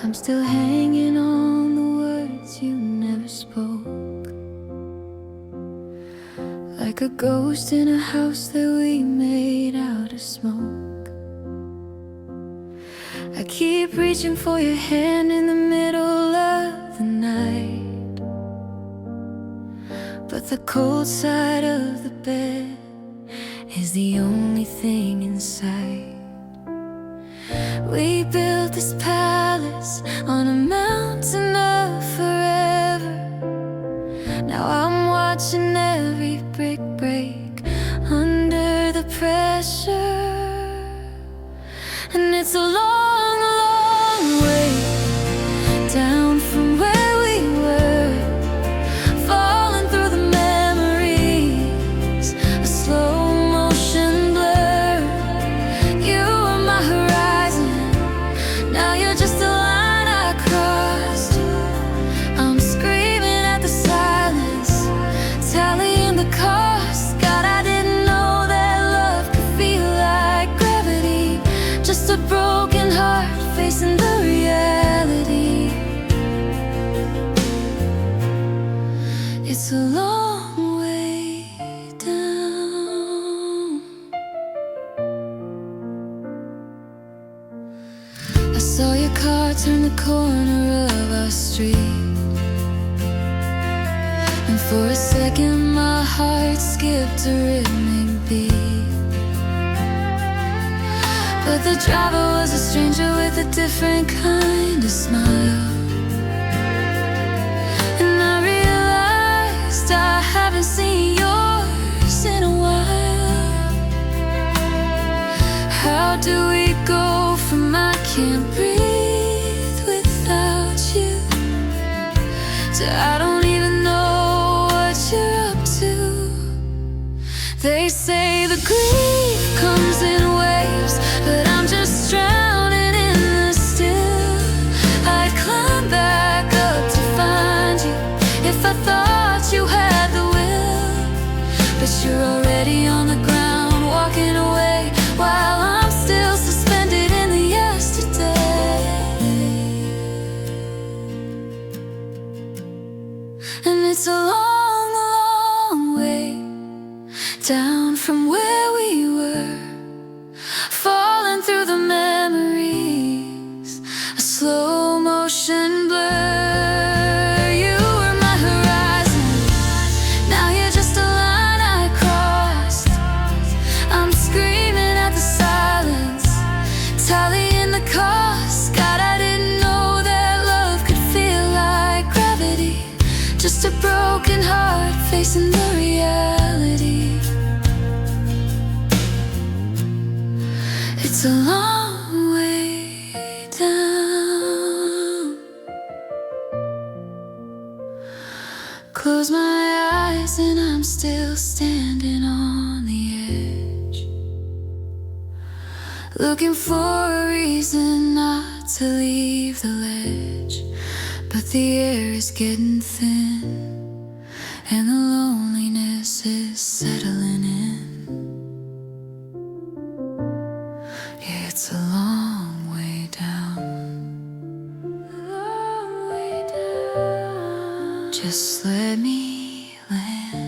I'm still hanging on the words you never spoke, like a ghost in a house that we made out of smoke. I keep reaching for your hand in the middle of the night, but the cold side of the bed is the only thing in sight. We built this palace on a mountain of forever. Now I'm watching every brick break under the pressure. And it's a long, long way down from where we were, falling through the memories, a slow motion blur. You were my horizon, now you're just a line I crossed. I'm screaming at the silence, tallying the cost. God, I didn't know that love could feel like gravity. Just a broken heart facing the reality. It's a long way down. I saw your car turn the corner of our street, and for a second my heart skipped a rhythmic beat. But the driver was a stranger with a different kind of smile, and I realized I haven't seen yours in a while. How do we go from I can't breathe without you to I don't even know what you're up to? They say the grief comes in waves, but I'm just drowning in the still. I'd climb back up to find you if I thought you had the will, but you're already on the ground, walking away while I'm still suspended in the yesterday. And it's a long, long way down from where we were, falling through the memories, a slow motion blur. You were my horizon, now you're just a line I crossed. I'm screaming at the silence, tallying the cost. God, I didn't know that love could feel like gravity. Just a broken heart facing the reality. It's a long way down. Close my eyes and I'm still standing on the edge, looking for a reason not to leave the ledge. But the air is getting thin and the loneliness is settling in. It's a long way down, a long way down. Just let me land.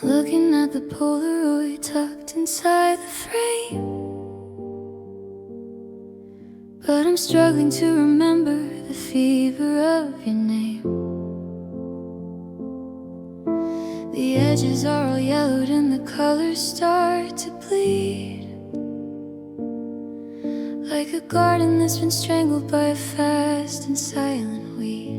Looking at the Polaroid tucked inside the frame, but I'm struggling to remember the fever of your name. The edges are all yellowed and the colors start to bleed, like a garden that's been strangled by a fast and silent weed.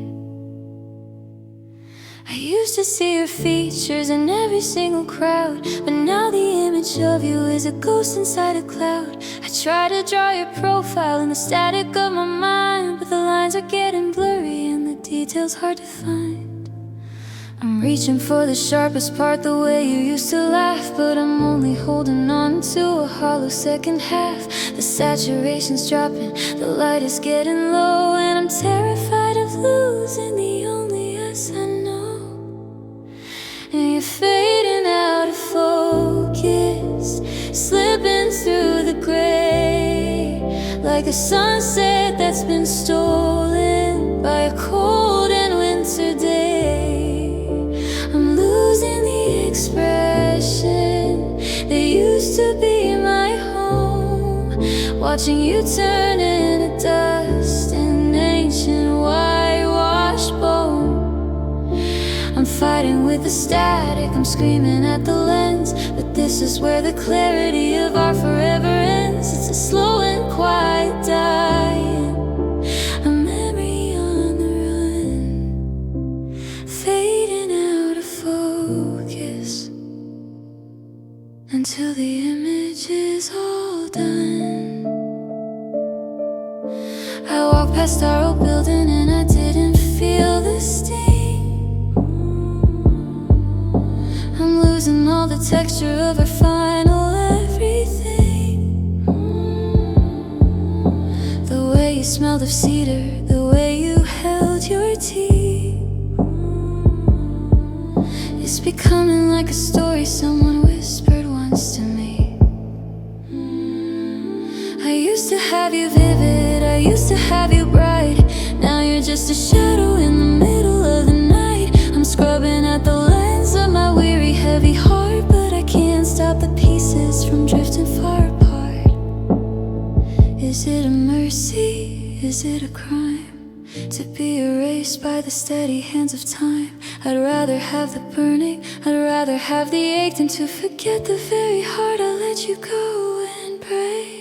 I used to see your features in every single crowd, but now the image of you is a ghost inside a cloud. I try to draw your profile in the static of my mind, but the lines are getting blurry and the details hard to find. I'm I'm reaching for the sharpest part, the way you used to laugh, but I'm only holding on to a hollow second half. The saturation's dropping, the light is getting low, and I'm terrified of losing the only us I know. And you're fading out of focus, slipping through the gray, like a sunset that's been stolen by a cold and winter day. I'm losing the expression that used to be my home, watching you turn into dust, an ancient whitewashed bone. I'm fighting with the static, I'm screaming at the lens, but this is where the clarity of our forever ends. It's a slow and quiet dying, a memory on the run, fading out of focus until the image is all done. I walked past our old building and I didn't feel the sting. I'm losing all the texture of our final everything. The way you smelled of cedar, the way you held your tea. It's becoming like a story someone whispered once to me. I used to have you vivid, I used to have you bright. Now you're just a shadow in the middle of the night. I'm scrubbing at the lens of my weary, heavy heart, but I can't stop the pieces from drifting far apart. Is it a mercy? Is it a crime to be erased by the steady hands of time? I'd rather have the burning, I'd rather have the ache than to forget the very heart I let you go and break.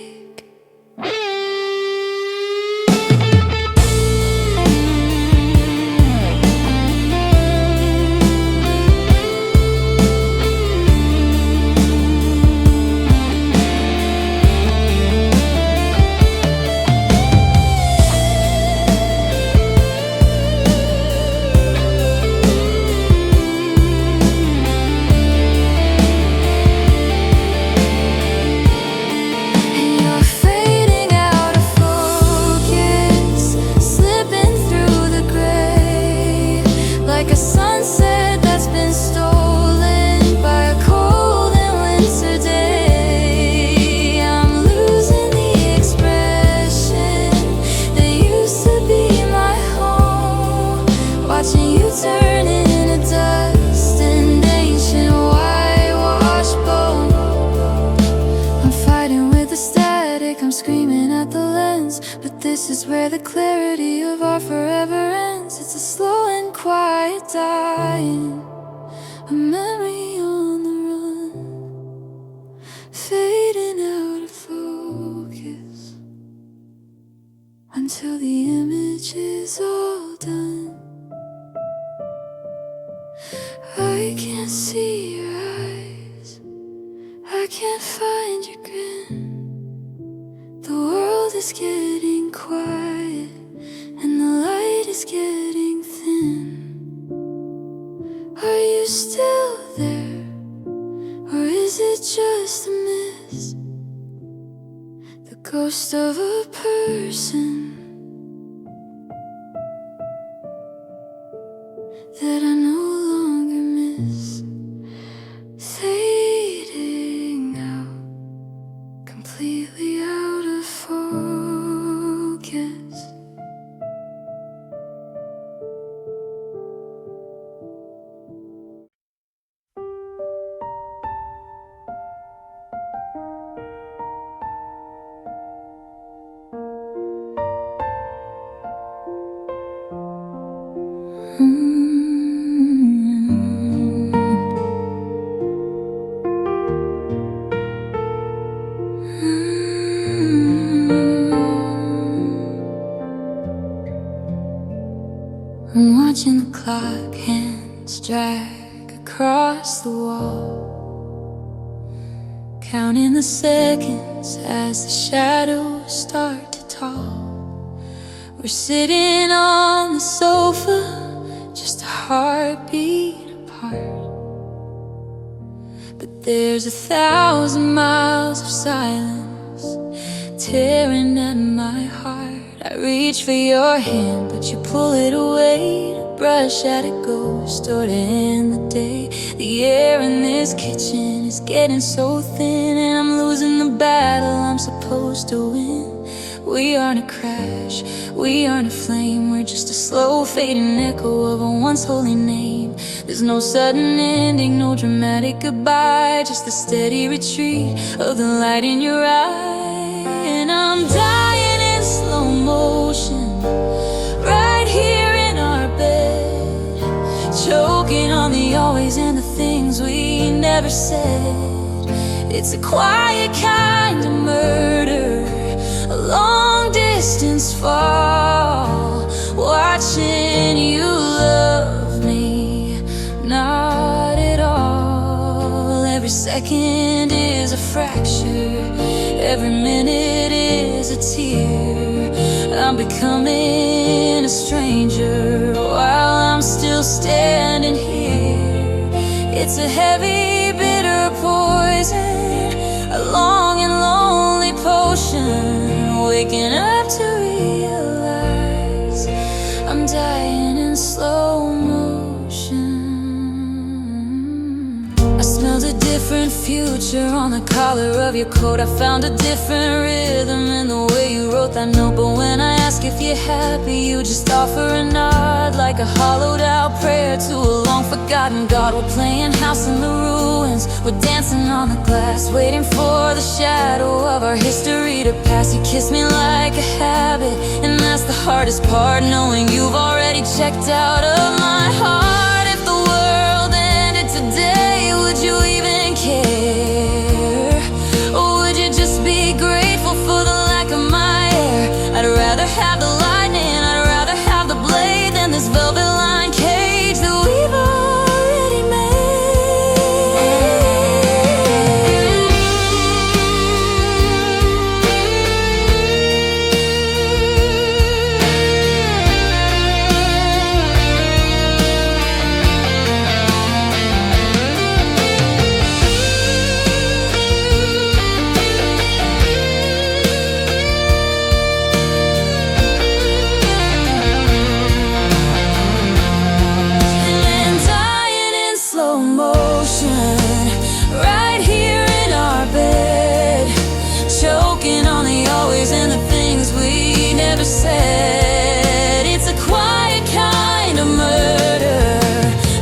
I'm screaming at the lens, but this is where the clarity of our forever ends. It's a slow and quiet dying, a memory on the run, fading out of focus until the image is all done. I can't see your eyes, I can't find your grin. The world is getting quiet and the light is getting thin. Are you still there, or is it just a mist? The ghost of a person that I no longer miss, fading out, completely out of focus. I'm watching the clock hands drag across the wall, counting the seconds as the shadows start to tall. We're sitting on the sofa, just a heartbeat apart. heart. But there's 1,000 miles of silence tearing at my heart. I reach for your hand, but you pull it away. To brush at a ghost or to end the day. The air in this kitchen is getting so thin, and I'm losing the battle I'm supposed to win. We aren't a crash, we aren't a flame. We're just a slow fading echo of a once holy name. There's no sudden ending, no dramatic goodbye, just the steady retreat of the light in your eye. And I'm dying in slow motion, right here in our bed, choking on the always and the things we never said. It's a quiet kind of murder, a long distance fall, watching you love me, not at all. Every second is a fracture, every minute is a tear. I'm becoming a stranger while I'm still standing here. It's a heavy, bitter poison, a long and lonely potion, waking up to realize I'm dying in slow motion. I smelled a different future on the collar of your coat. I found a different rhythm in the way you wrote that note. But when I ask if you're happy, you just offer a nod, like a hollowed out prayer to a long forgotten God. We're playing house in the ruins, we're dancing on the glass, waiting for the shadow of our history to pass. You kiss me like a habit, and that's the hardest part, knowing you've already checked out of my heart. If the world ended today, would you even care? Or would you just be grateful for the lack of my air? I'd rather have the lightning, I'd rather have the blade than this velvet line cage that we've already said. It's a quiet kind of murder,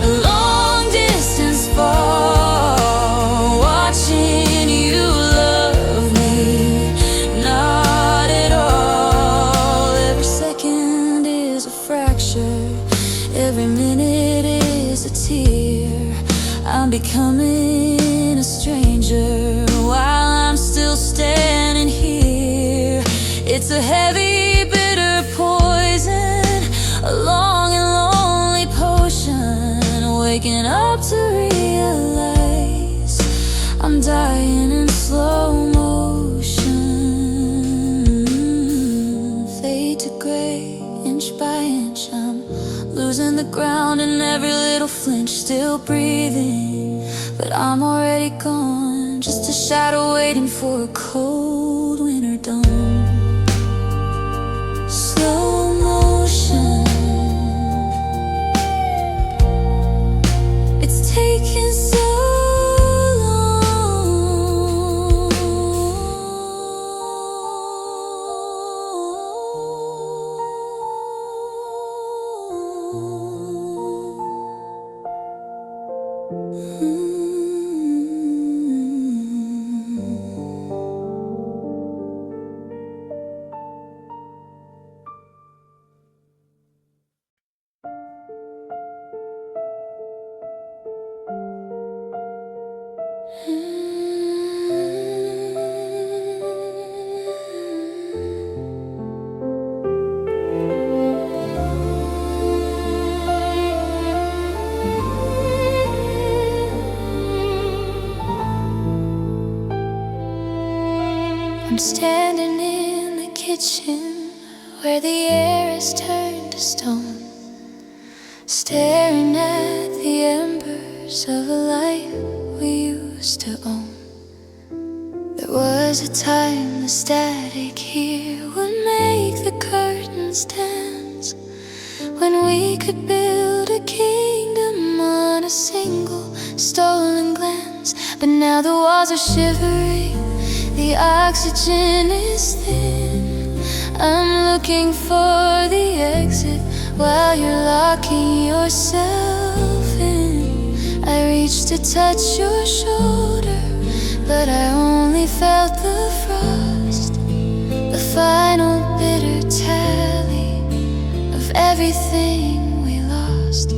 a long distance fall, watching you love me, not at all. Every second is a fracture, every minute is a tear. I'm becoming a stranger while I'm still standing here. It's a heavy, bitter poison, a long and lonely potion, waking up to realize I'm dying in slow motion. Fade to gray, inch by inch, I'm losing the ground in every little flinch. Still breathing, but I'm already gone, just a shadow waiting for a cold winter dawn. Slow motion, it's taking so I'm standing in the kitchen where the air is turned to stone, staring at the embers pictures of a life we used to own. There was a time the static here would make the curtains dance, when we could build a kingdom on a single stolen glance. But now the walls are shivering, the oxygen is thin. I'm looking for the exit while you're locking yourself in. I reached to touch your shoulder, but I only felt the frost, the final bitter tally of everything we lost.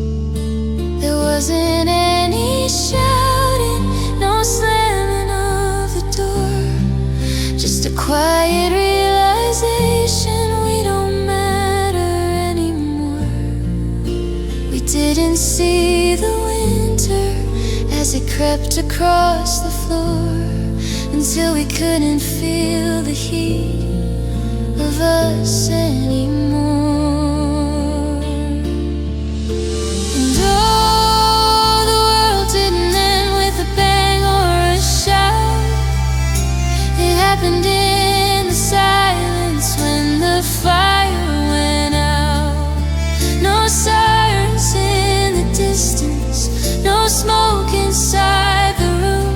There wasn't any shouting, no slamming of the door, just a quiet realization we don't matter anymore. We didn't see the winter as it crept across the floor, until we couldn't feel the heat of us anymore. And oh, the world didn't end with a bang or a shout. It happened in the silence when the fire went out. No sirens in the distance, no smoke inside the room,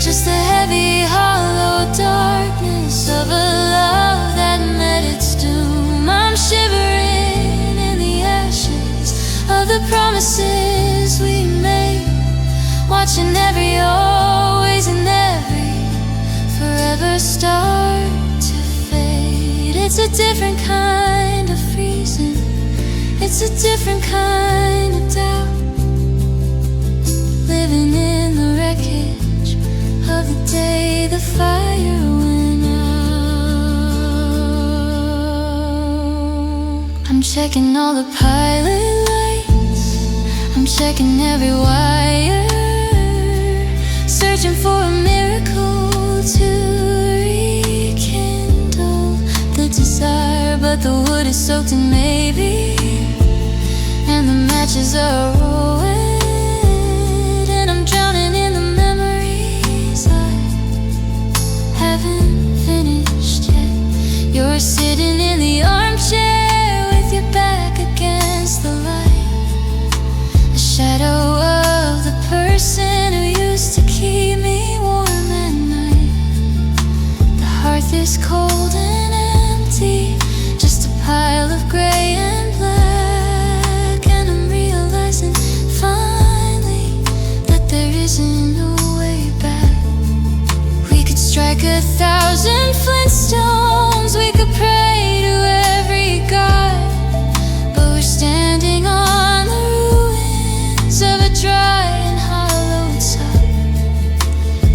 just the heavy, hollow darkness of a love that met its doom. I'm shivering in the ashes of the promises we made, watching every always and every forever start to fade. It's a different kind of freezing, it's a different kind of doubt, living in the wreckage of the day the fire went out. I'm checking all the pilot lights, I'm checking every wire, searching for a miracle to rekindle the desire. But the wood is soaked in maybe, and the matches are ruined, and I'm drowning in the memories I haven't finished yet. You're sitting in the armchair with your back against the light, a shadow of the person who used to keep me warm at night. The hearth is cold and empty, just a pile of gray and black, and I'm realizing finally that there isn't no way back. We could strike 1,000 flintstones, we could pray to every god, but we're standing on the ruins of a dry and hollowed side.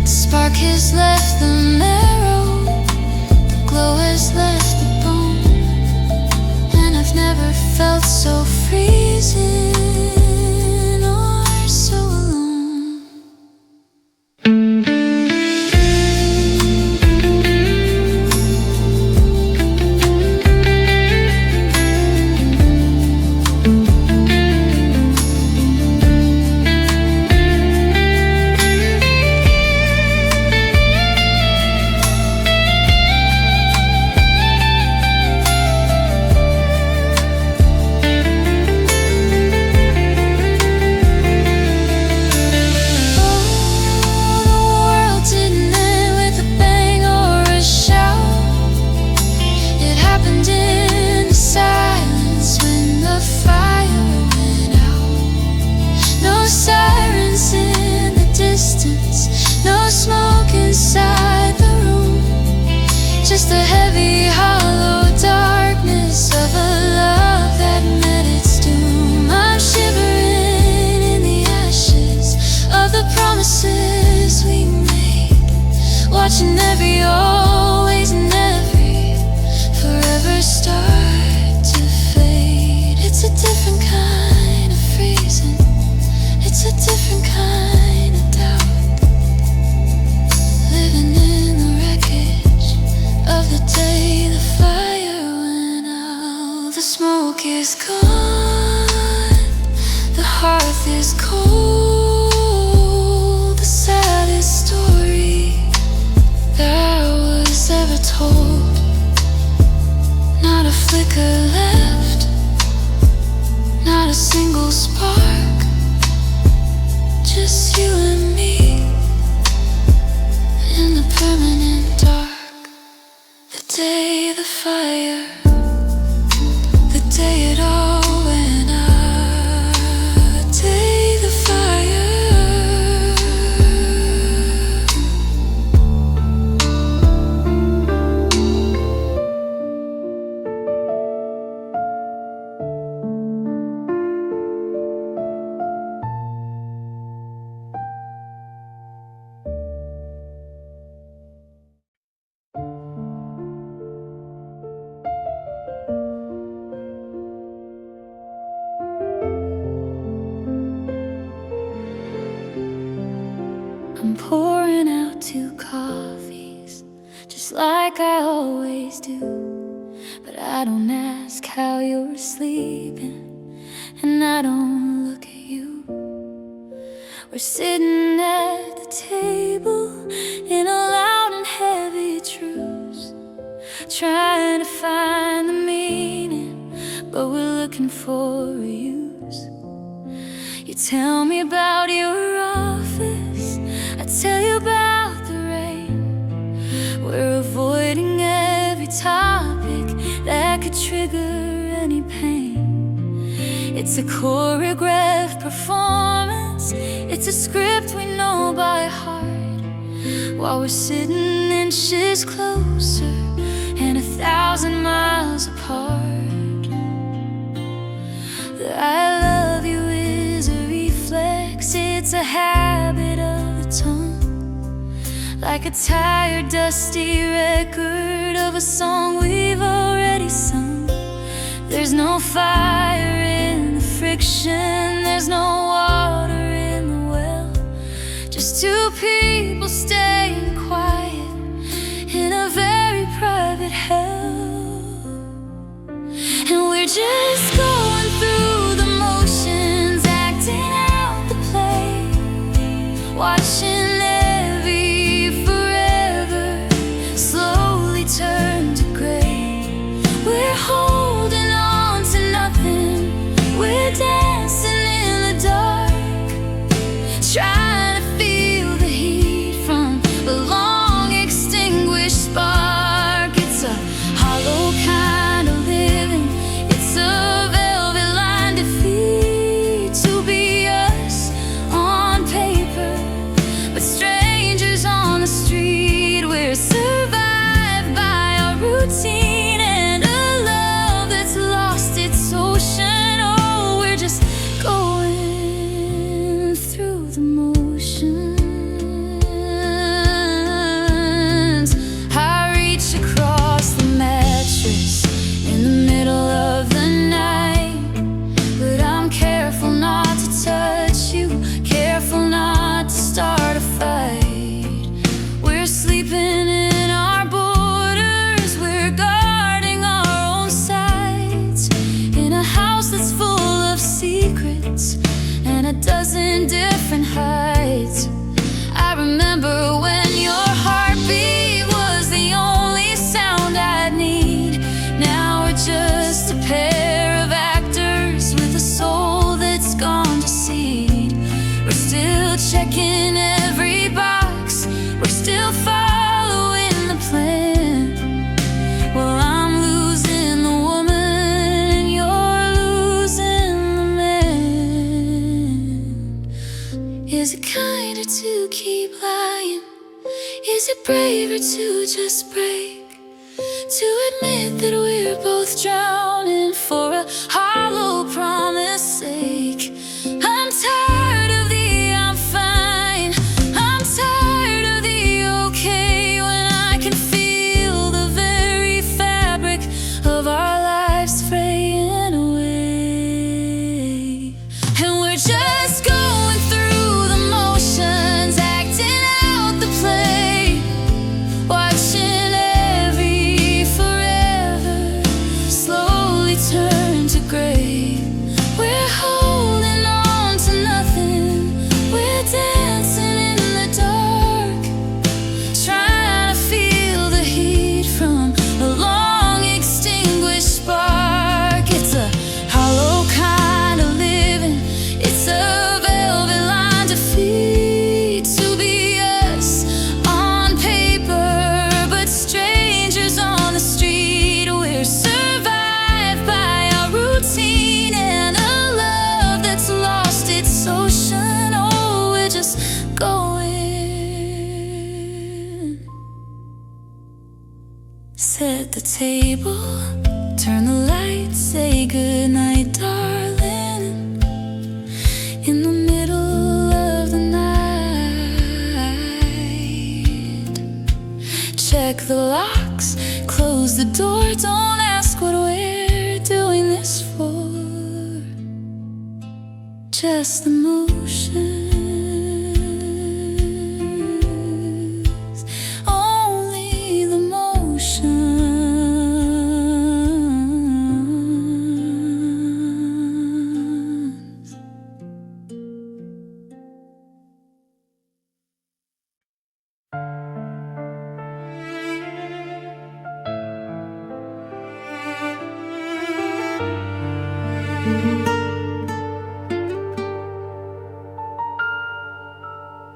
The spark has left the marrow, the glow has left the bone, and I've never felt so freezing or so alone. Inside the room, just the heavy, hollow darkness of a love that met its doom. I'm shivering in the ashes of the promises we made, watching every always and every forever start to fade. It's a different kind of freezing, it's a different kind of doubt, living in the wreckage of the day the fire went out. The smoke is gone, the hearth is cold. day the fire, the day it all went out, day the fire. I'm pouring out 2 coffees, just like I always do. But I don't ask how you're sleeping, and I don't look at you. We're sitting at the table in a loud and heavy truce, trying to find the meaning, but we're looking for a use. You tell me about your office, I tell you about the rain. We're avoiding every topic that could trigger any pain. It's a choreographed performance, it's a script we know by heart, while we're sitting inches closer and 1,000 miles apart. The I love you is a reflex, it's a habit of the tongue, like a tired, dusty record of a song we've already sung. There's no fire in the friction, there's no water in the well, just 2 people staying quiet in a very private hell. And we're just going through the motions, acting out the play, watching every forever slowly turn to gray. We're holding on to nothing, we're dancing in the dark, trying to feel the heat from a long extinguished spark. It's a hollow kind of living, it's a velvet line defeat to be us on paper, but strangers on the street. We're survived by our routine and a love that's lost its ocean. Oh, we're just going through the motions. I reach across the mattress in the middle of the night, but I'm careful not to touch you, careful not to start a fight. We're sleeping in our borders, we're guarding our own sides, in a house that's full of secrets and a dozen different heights. I remember when your heartbeat was the only sound I'd need. Now we're just a pair of actors with a soul that's gone to seed. We're still checking every box, we're still following the plan. Well, I'm losing the woman and you're losing the man. Is it kinder to keep lying? Is it braver to just break? To admit that we're both drowning for a hollow promise sake. I'm tired of the I'm fine, I'm tired of the okay, when I can feel the very fabric of our lives fraying away. And we're just going through the motions, acting out the play, watching every forever slowly turn Set the table, turn the lights, say goodnight, darling. In the middle of the night, check the locks, close the door. Don't ask what we're doing this for. Just the motions, only the motions.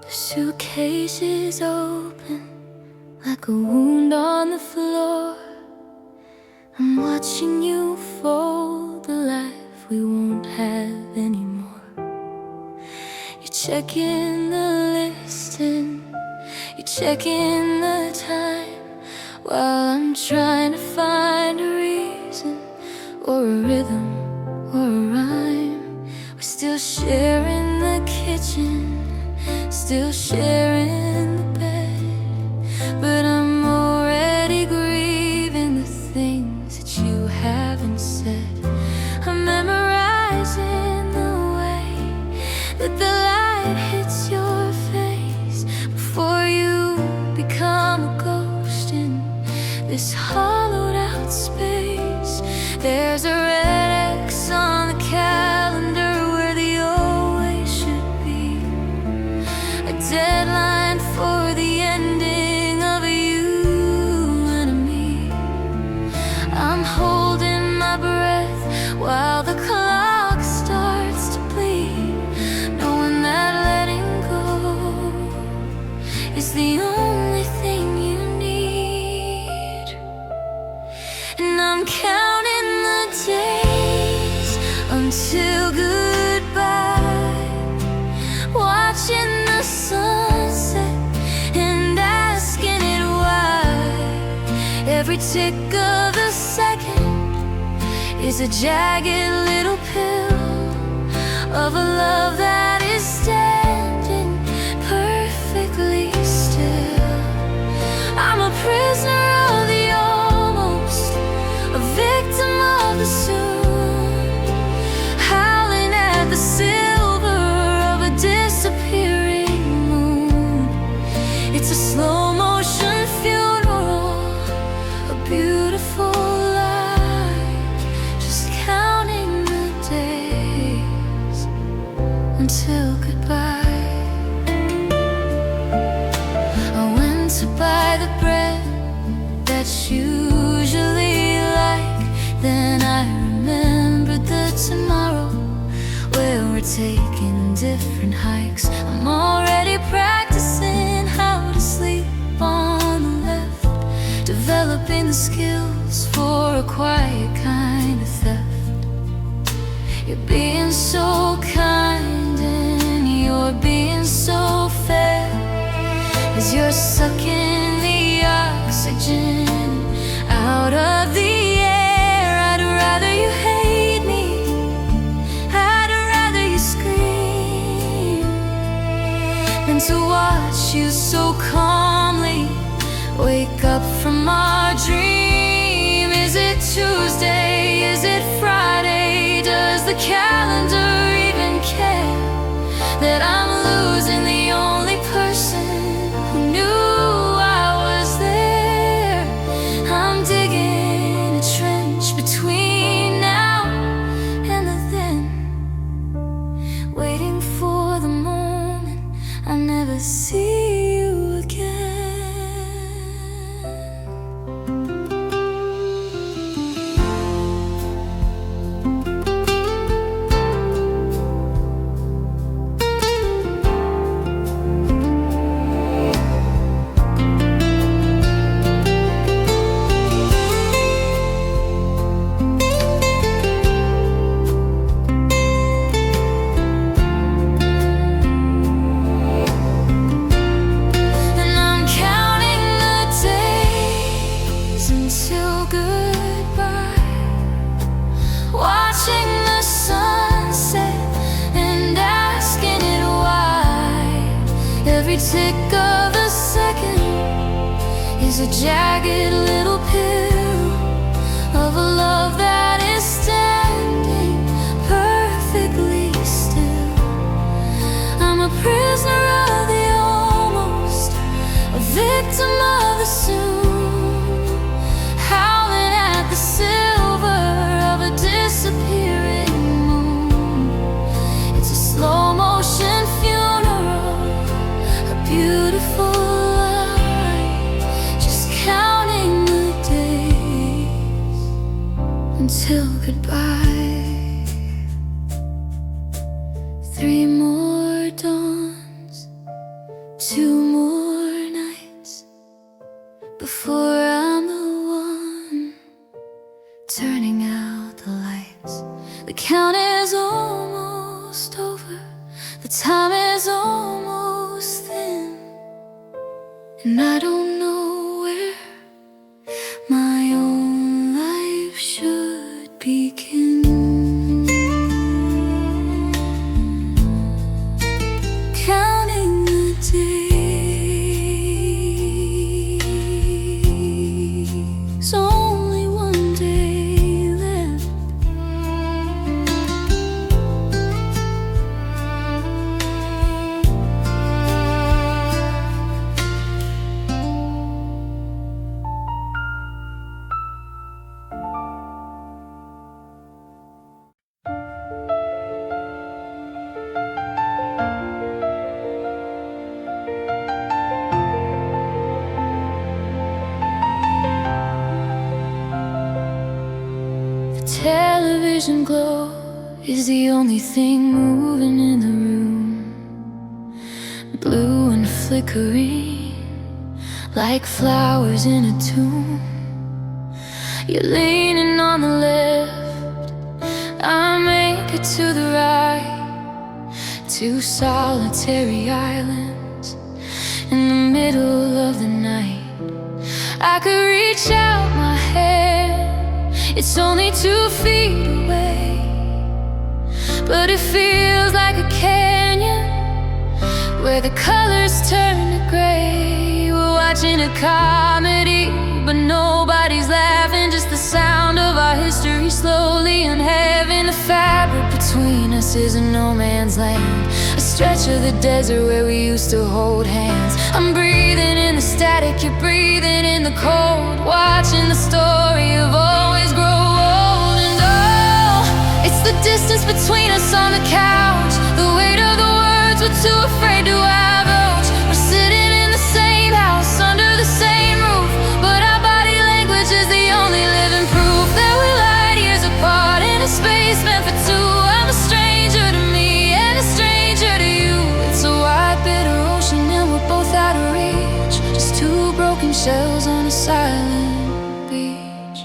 The suitcase is open like a wound on the floor. I'm watching you fold the life we won't have anymore. You're checking the list and you're checking the time, while I'm trying to find a reason or a rhythm or a rhyme. We're still sharing the kitchen, still sharing the bed, but I'm already grieving the things that you haven't said. I'm memorizing the way that the light hits your face before you become a ghost in this hollowed out space. There's a red X on the calendar where the always should be, a deadline for the ending of you and me. I'm holding my breath while the clock starts to bleed, knowing that letting go is the only thing you need. And I'm counting the days until goodbye, watching the sunset and asking it why. Every tick of the second is a jagged little pill of a love that is standing perfectly still. I'm a prisoner of the almost, a victim of the soon, howling at the silver of a disappearing moon. It's a slow motion funeral, a beautiful lie, just counting the days until goodbye. I went to buy the bread that's usually like, then I remembered the tomorrow where we're taking different hikes. I'm already practicing how to sleep on the left, developing the skills for a quiet kind of theft. You're being so kind and you're being so fair, as you're sucking the oxygen out of the air. I'd rather you hate me, I'd rather you scream, than to watch you so calmly wake up from our dream. Is it Tuesday? Is it Friday? Does the calendar even care that I'm losing the only person who knew I was there? I'm digging a trench between now and the then, waiting for the moment I never see you again. every tick of a second is a jagged little pill of a love that is standing perfectly still. I'm a prisoner of the almost, a victim of the soon, howling at the silver of a disappearing moon. It's a slow motion funeral, a beautiful lie, just counting the days until goodbye. 3 more dawns, 2 more nights before I'm the one turning out the lights. The count is almost over, the time is almost thin, and I don't know where my own life should begin. Counting the days, only one day left. The television glow is the only thing moving in the room, blue and flickering like flowers in a tomb. You're leaning on the left, I make it to the right. 2 solitary islands in the middle of the night. I could reach out my hand, it's only 2 feet away, but it feels like a canyon where the colors turn to gray. We're watching a comedy, but nobody's laughing, just the sound of our history slowly unhaving. The fabric between us is a no man's land, a stretch of the desert where we used to hold hands. I'm breathing in the static, you're breathing in the cold, watching the story of always grow old. And oh, it's the distance between us on the couch, the weight of the words we're too afraid to divulge. We're sitting in the same house, under the same roof, but our body language is the only living proof that we're light years apart in a space meant for 2. I'm a stranger to me and a stranger to you. It's a wide, bitter ocean and we're both out of reach, just 2 broken shells on a silent beach.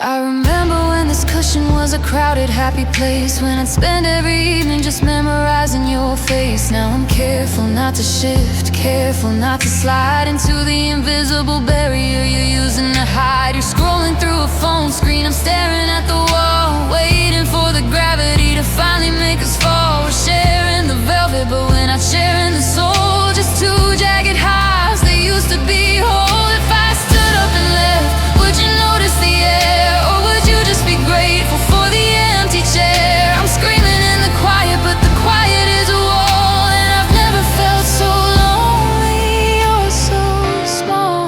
I remember when this cushion was a crowded, happy place, when I'd spend every evening just memorizing your face. Now I'm careful not to shift, careful not to slide into the invisible barrier you're using to hide. You're scrolling through a phone screen, I'm staring at the wall, waiting for the gravity to finally make us fall. We're sharing the velvet, but we're not sharing the soul, just 2 jagged highs that used to be whole. If I stood up and left, would you notice the air, or would you just be grateful for the empty chair? I'm screaming in the quiet, but the quiet is a wall, and I've never felt so lonely or so small.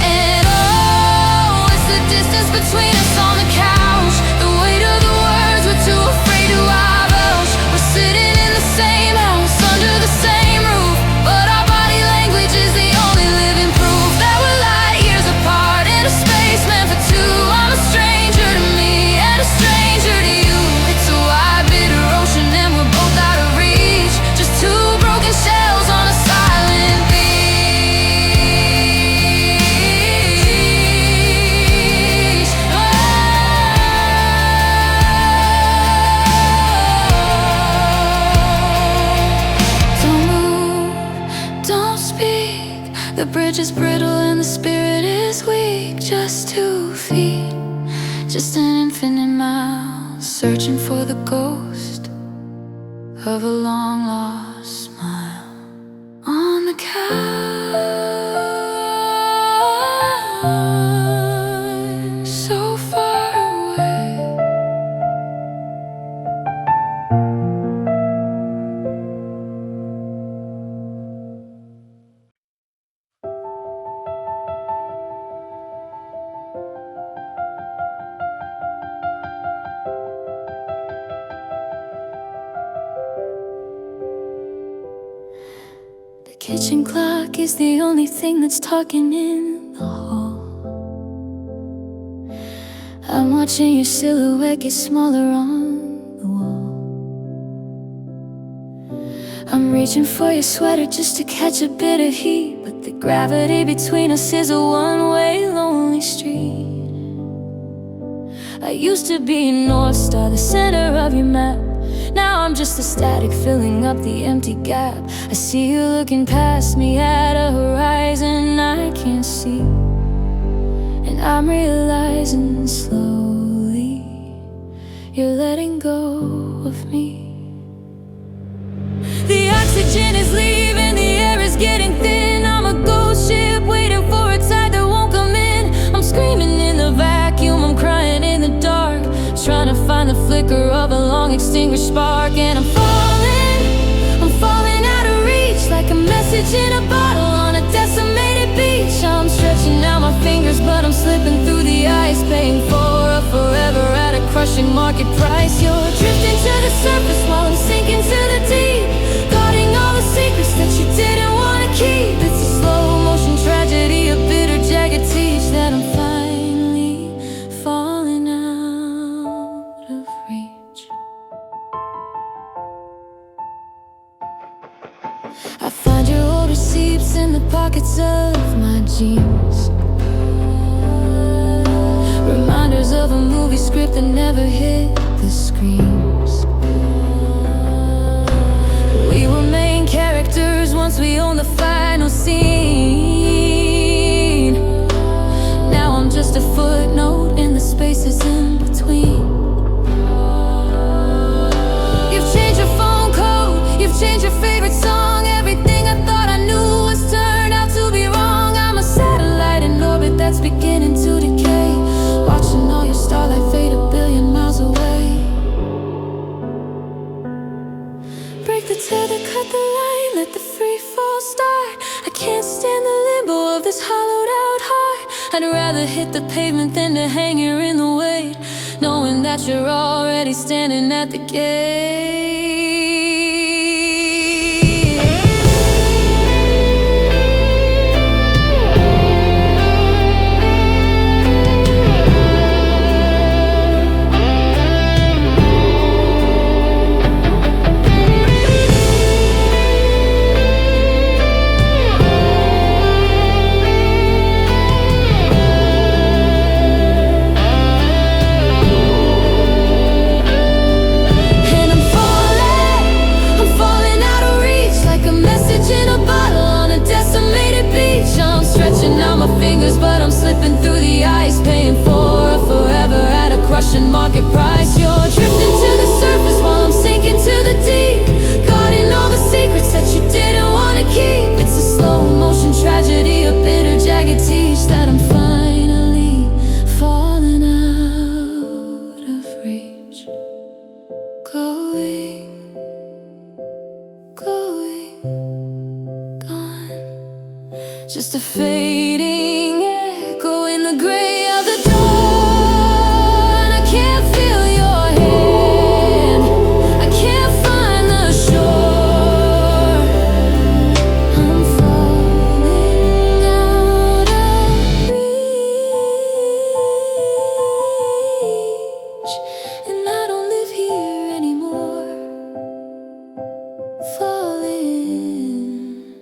And oh, it's the distance between us on the couch, the weight of the words we're too afraid to divulge. We're sitting in the same house, under the same roof, but our body language is the only living proof that we're light years apart in a space meant for 2. I'm a stranger to me and a stranger to you. It's a wide, bitter ocean and we're both out of reach, just 2 broken shells on a silent beach. Don't move, don't speak, the bridge is brittle and the spirit is weak. Just 2 feet, just an infinite mile, searching for the ghost of a long lost smile on the couch, so far away. The kitchen clock is the only thing that's talking in the hall. I'm watching your silhouette get smaller on the wall. I'm reaching for your sweater just to catch a bit of heat, but the gravity between us is a one-way lonely street. I used to be North Star, the center of your map. Now I'm just a static filling up the empty gap. I see you looking past me at a horizon I can't see, and I'm realizing slowly you're letting go of me. The oxygen is leaving, the air is getting thin. I'm a ghost ship waiting for a tide that won't come in. I'm screaming in the vacuum, I'm crying in the dark, trying to find the flicker of a long extinguished spark. And I'm falling out of reach, like a message in a bottle on a decimated beach. I'm stretching out my fingers, but I'm slipping through the ice, paying for a forever at a crushing market price. You're drifting to the surface while I'm sinking to the deep, guarding all the secrets that you didn't want to keep. It's a slow motion tragedy, a bitter jagged teach that I'm finally falling out of reach. I find your old receipts in the pockets of my jeans, reminders of a movie script that never hit the screens. We were main characters once we owned the final scene. Now I'm just a footnote in the spaces in between. You've changed your phone code, you've changed your favorite song. Everything I thought I knew has turned out to be wrong. I'm a satellite in orbit that's beginning to decay, watching all your starlight fade a billion miles away. Break the tether, cut the line, let the free fall start. I can't stand the limbo of this hollowed out heart. I'd rather hit the pavement than to hang here in the wait, knowing that you're already standing at the gate. But I'm slipping through the ice, paying for a forever at a crushing market price. You're drifting to the surface while I'm sinking to the deep, guarding all the secrets that you didn't want to keep. It's a slow motion tragedy, a bitter jagged teach that I'm finally falling out of reach. Going, gone. Just a fading echo in the gray of the dawn. I can't feel your hand, I can't find the shore. I'm falling out of reach, and I don't live here anymore. Falling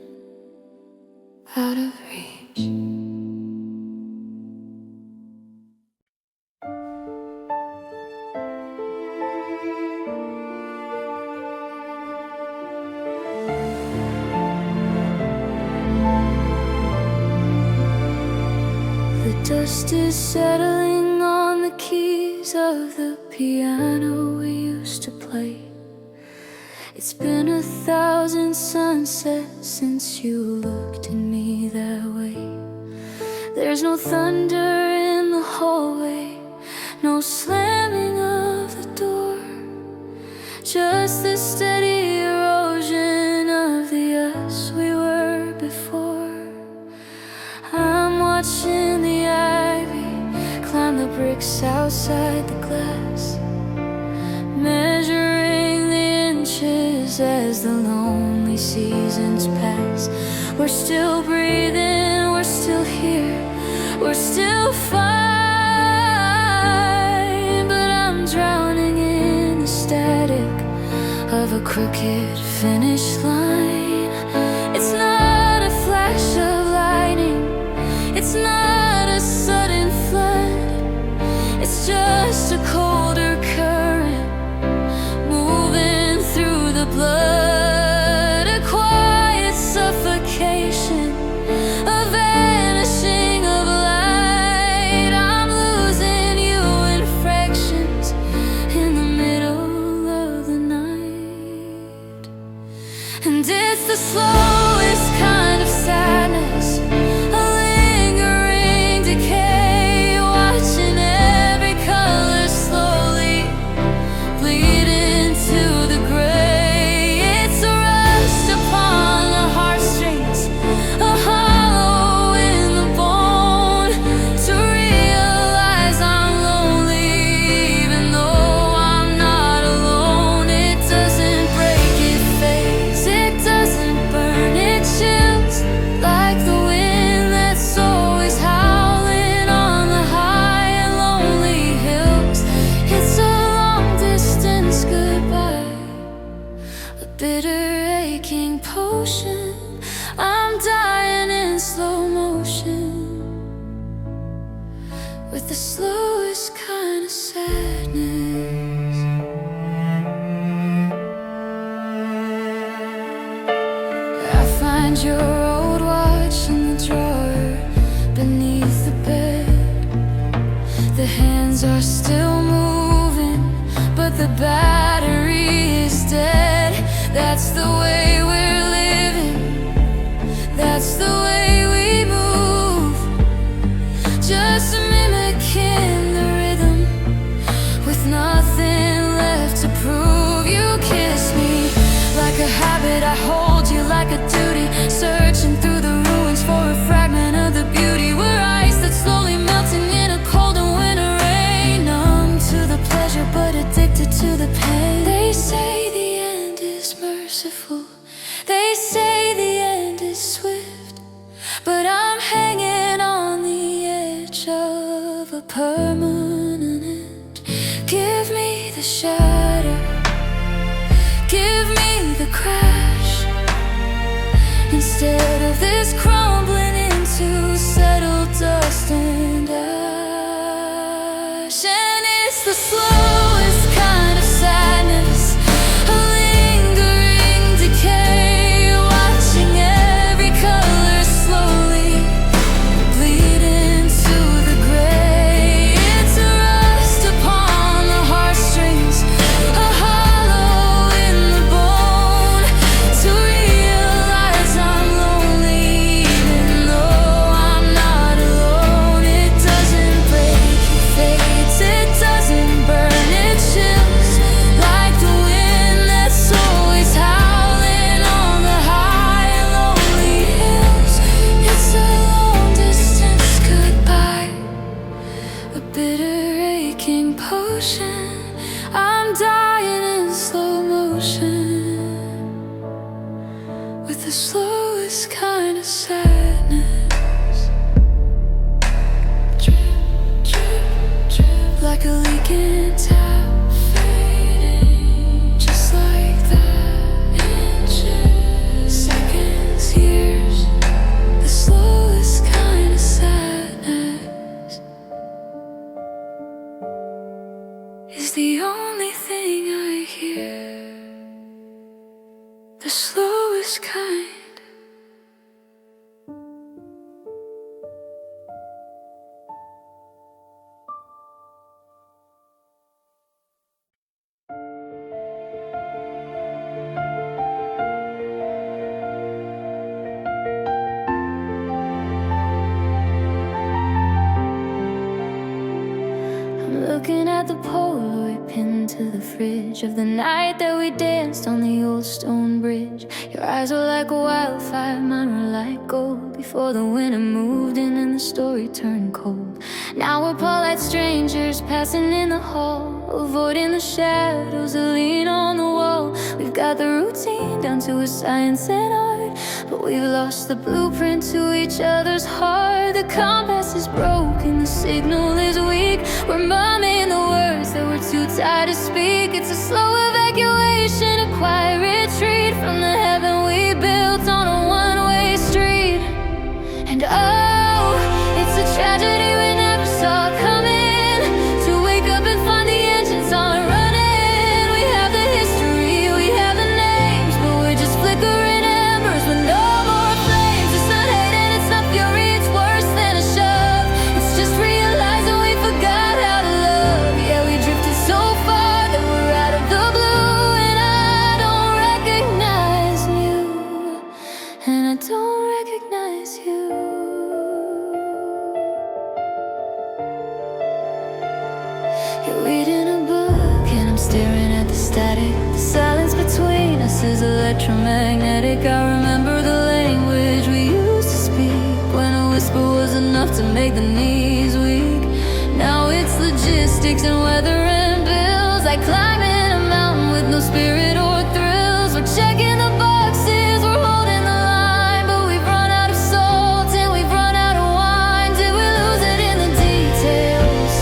out of reach. The dust is settling on the keys keys of the piano we used to play. It's been 1,000 sunsets since you looked at me that way. There's no thunder in the hallway, no slamming of the door, just the steady erosion of the us we were before. I'm watching the ivy climb the bricks outside the glass, measuring the inches as the lonely seasons pass. We're still breathing, we're still here, we're still fine, but I'm drowning in the static of a crooked finish line. It's not a flash of lightning, it's not a sudden flood, it's just a colder current moving through the blood, a quiet suffocation, a vanishing of light. I'm losing you in fractions in the middle of the night. And it's the slowest kind of sadness, a lingering decay, watching every color slowly bleed into the gray. It's a rust upon the heartstrings, a hollow in the bone, to realize I'm lonely even though I'm not alone. It doesn't break, it fades, it doesn't burn, it chills like the wind that's always howling on the high and lonely hills. It's a long distance goodbye, a bitter aching potion. I'm dying in slow motion, with the slowest kind of sadness. I find your old watch in the drawer beneath the bed. The hands are still moving, but the battery is dead. That's the way we're living, that's the way we move, just mimicking the rhythm with nothing left to prove. You kiss me like a habit, I hold you like a duty, searching through the ruins for a fragment of the beauty. We're ice that's slowly melting in a cold and winter rain, numb to the pleasure but addicted to the pain. They say the end is merciful, they say the end is swift, but I'm hanging on the edge of a permanent end. Give me the shatter, give me the crash, instead of this crumbling into settled dust and ash. And it's the slowest kind of sadness, a lingering decay, watching every color slowly bleed into the gray. It's a rust upon the heartstrings, a hollow in the bone, to realize I'm lonely even though I'm not alone. It doesn't break, it fades, it doesn't burn, it chills like the wind that's always howling on the high and lonely hills. It's a long distance goodbye, a bitter aching potion. I'm dying in slow motion, with the slowest kind of sadness. Drip, drip, drip, like a leaking tap, fading just like that. Inches, seconds, years, the slowest kind of sadness is the only thing I hear, the slowest kind. the Polaroid pinned to the fridge of the night that we danced on the old stone bridge. Your eyes were like a wildfire, mine were like gold. Before the winter moved in and the story turned cold. Now we're polite strangers passing in the hall, avoiding the shadows that lean on the wall. We've got the routine down to a science and art, but we've lost the blueprint to each other's heart. The compass is broken, the signal is weak. We're mumbling the words that we're too tired to speak. It's a slow evacuation, a quiet retreat from the heaven we built on a one-way street. And oh, it's a tragedy we never saw coming, to wake up and find the engines aren't running. We have the history, we have the names, but we're just flickering embers with no more flames. It's not hate and it's not fury, it's worse than a shove. It's just realizing we forgot how to love. Yeah, we drifted so far that we're out of the blue, and I don't recognize you, and I don't recognize you. You're reading a book and I'm staring at the static. The silence between us is electromagnetic. I remember the language we used to speak, when a whisper was enough to make the knees weak. Now it's logistics and weather and bills, like climbing a mountain with no spirit or thrills. We're checking the boxes, we're holding the line, but we've run out of salt and we've run out of wine. Did we lose it in the details?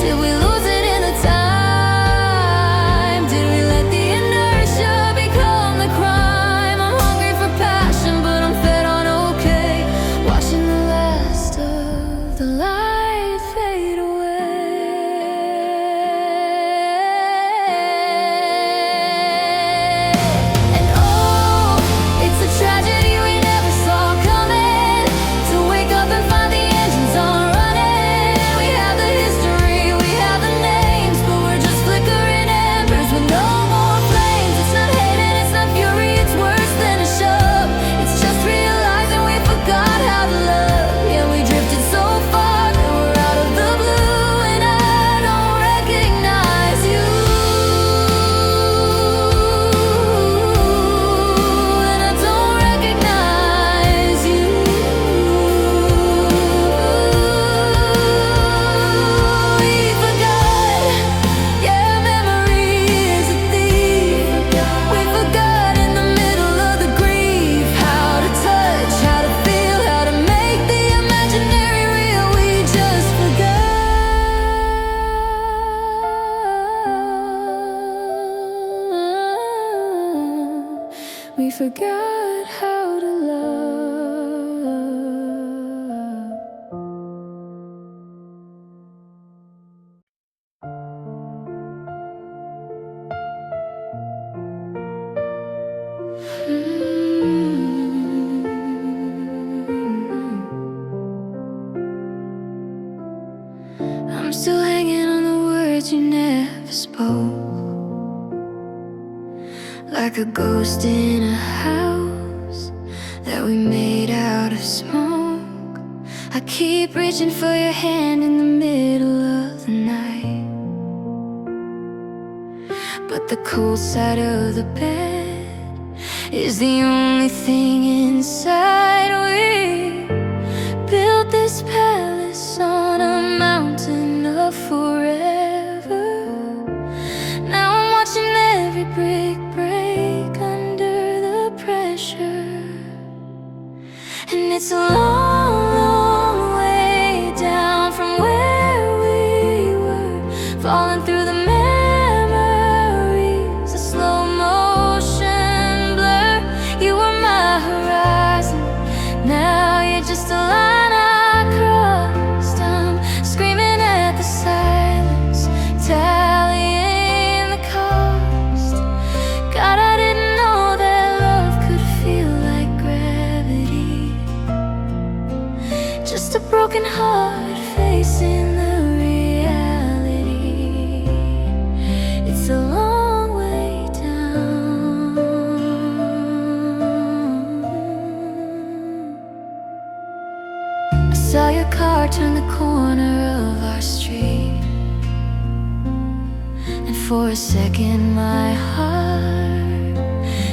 Did we lose it in the time? Did we let the inertia become the crime? I'm hungry for passion, but I'm fed on okay, watching the last of the light fade away. And oh, it's a tragedy we never saw coming, to wake up and find the engines aren't running. We have the history, we have the names, but we're just flickering embers with no more flames. It's not hate and it's not fury, it's worse than a shove. It's just realizing we forgot how to love. Yeah, we drifted so far that we're out of the blue, and I don't recognize you, and I don't recognize you. We forgot, yeah, memory is a thief. We forgot in the middle of the grief, how to touch, how to feel, how to make the imaginary real. We just forgot. We forgot how to love. I'm still hanging on the words you never spoke, like a ghost in a house that we made out of smoke. I keep reaching for your hand in the middle of the night, but the cold side of the bed is the only thing inside. We built this palace on a mountain of forever. Now I'm watching every brick break under the pressure, and it's a long, long way down from where we were, falling through the memories, a slow motion blur. You were my horizon, now you're just a line I crossed. I'm screaming at the silence, tallying the cost. God, I didn't know that love could feel like gravity, just a broken heart facing the reality. It's a long way down. I saw your car turn the corner of our street, For a second my heart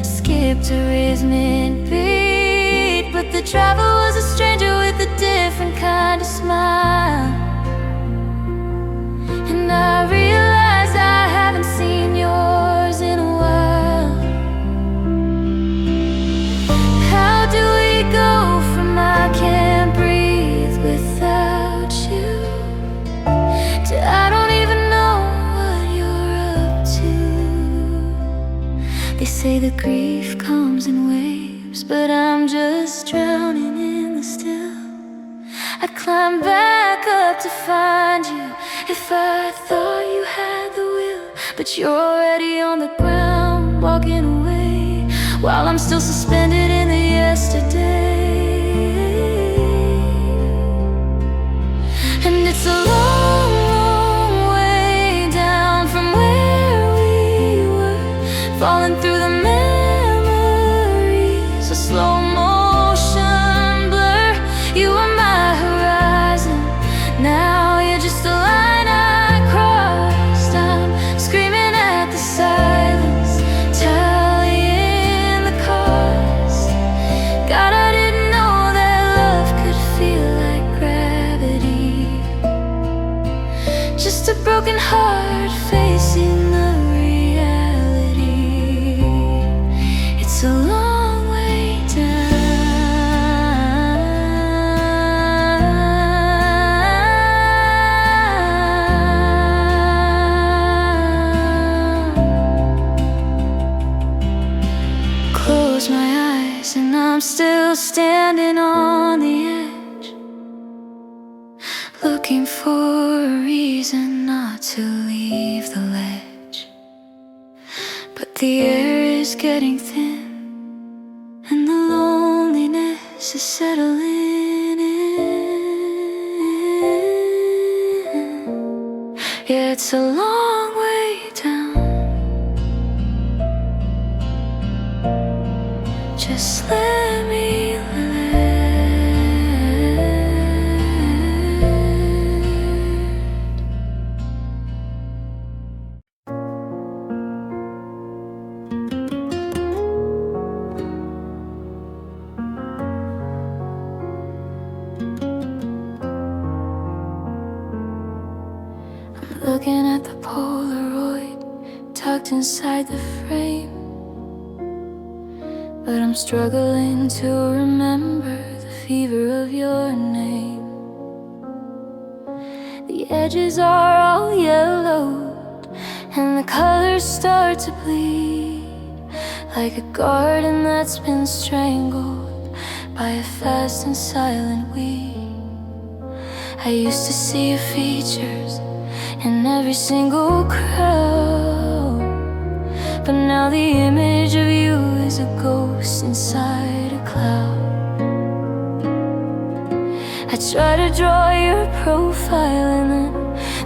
skipped a rhythmic beat, but the driver was a stranger with a different kind of smile. And I realized I haven't seen yours in a while. How do we go from I can't breathe without you to I don't even know what you're up to? They say that grief comes in waves, but I'm just drowning in the still. I'd climb back up to find you if I thought you had the will, but you're already on the ground, walking away, while I'm still suspended in the yesterday. And it's a long, long way down from where we were, falling through the memories, a slow motion blur. You were my horizon, now you're just a line I crossed. I'm screaming at the silence, tallying the cost. God, I didn't know that love could feel like gravity. Just a broken heart facing the reality. It's a long way down. Close my eyes and I'm still standing on the edge, looking for a reason not to leave the ledge. But the air is getting thin and the loneliness is settling in. Yeah, it's a long way down. Just let me land. I'm looking at the Polaroid tucked inside the frame, but I'm struggling to remember the fever of your name. The edges are all yellowed and the colors start to bleed, like a garden that's been strangled by a fast and silent weed. I used to see your features in every single crowd, but now the image of you is a ghost inside a cloud. I try to draw your profile and then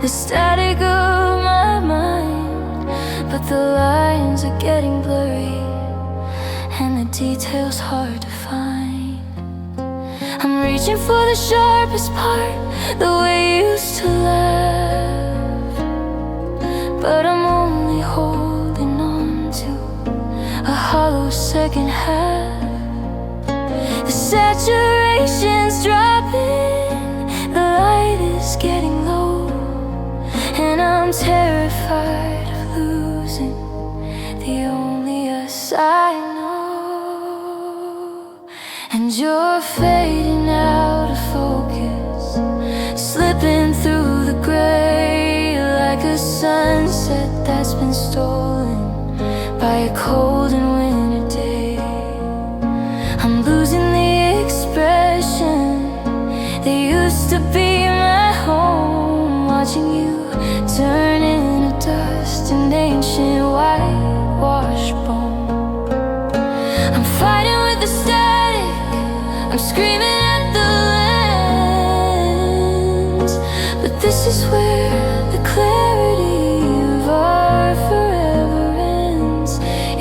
the static of my mind, but the lines are getting blurry and the details hard to find. I'm reaching for the sharpest part, the way you used to laugh, but I'm only holding on to a hollow second half. The saturation's dropping, the light is getting low, and I'm terrified of losing the only us I know. And you're fading out of focus, slipping through the gray like a sunset that's been stolen by a cold and winter day. I'm losing the expression that used to be my home, watching you turn into dust and ancient whitewashed bone. I'm fighting with the static, I'm screaming at the lens, but this is where the clarity of our forever ends.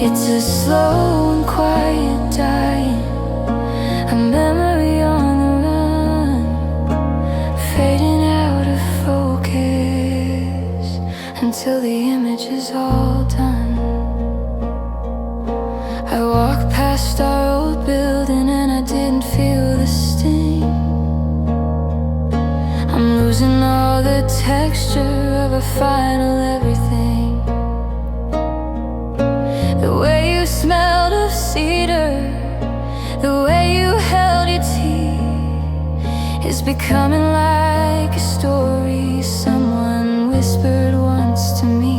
It's a slow and quiet dying, a memory on the run, fading out of focus until the image is is all done. I walked past our old building and I didn't feel the sting. I'm losing all the texture of a final everything. The way you smelled of cedar, the way you held your tea, is becoming like a story someone whispered once to me.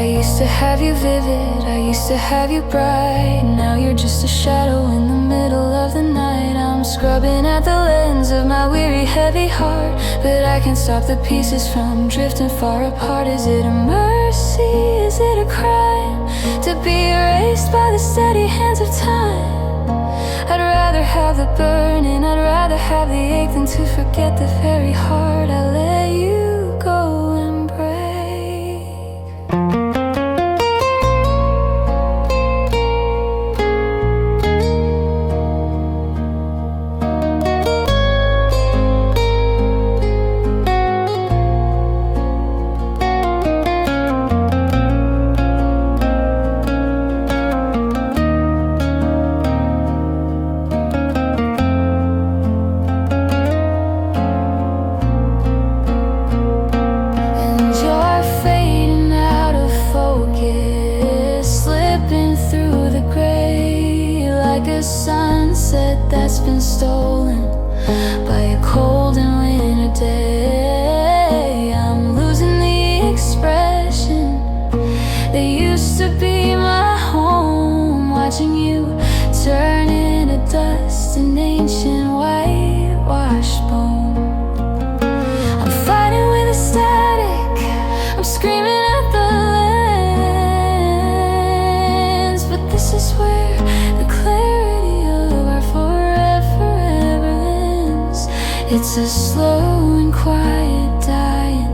I used to have you vivid, I used to have you bright. Now you're just a shadow in the middle of the night. I'm scrubbing at the lens of my weary, heavy heart, but I can't stop the pieces from drifting far apart. Is it a mercy? Is it a crime to be erased by the steady hands of time? I'd rather have the burning, I'd rather have the ache than to forget the very heart I let you go and break. Sunset that's been stolen by a cold and winter day. I'm losing the expression that used to be my home, watching you turn into dust, an ancient whitewashed bone. I'm fighting with the static, I'm screaming at the lens, but this is where the clarity it's a slow and quiet dying,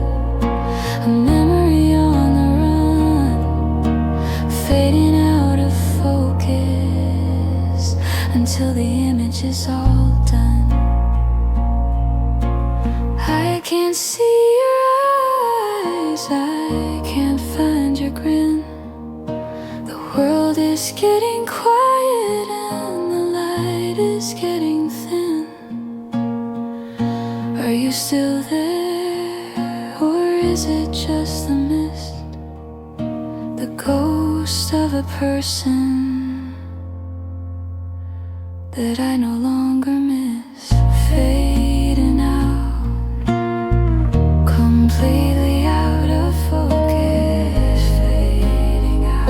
a memory on the run, fading out of focus until the image is all done. I can't see your eyes, I can't find your grin. The world is getting quiet and the light is getting thin. Are you still there, or is it just the mist, the ghost of a person that I no longer miss? Fading out, completely out of focus, fading out.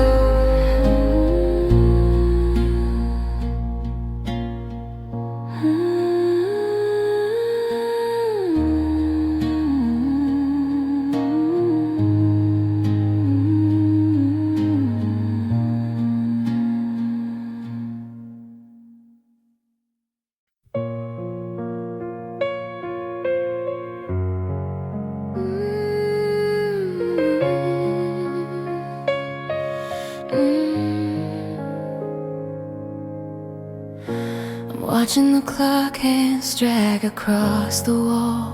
Watching the clock hands drag across the wall,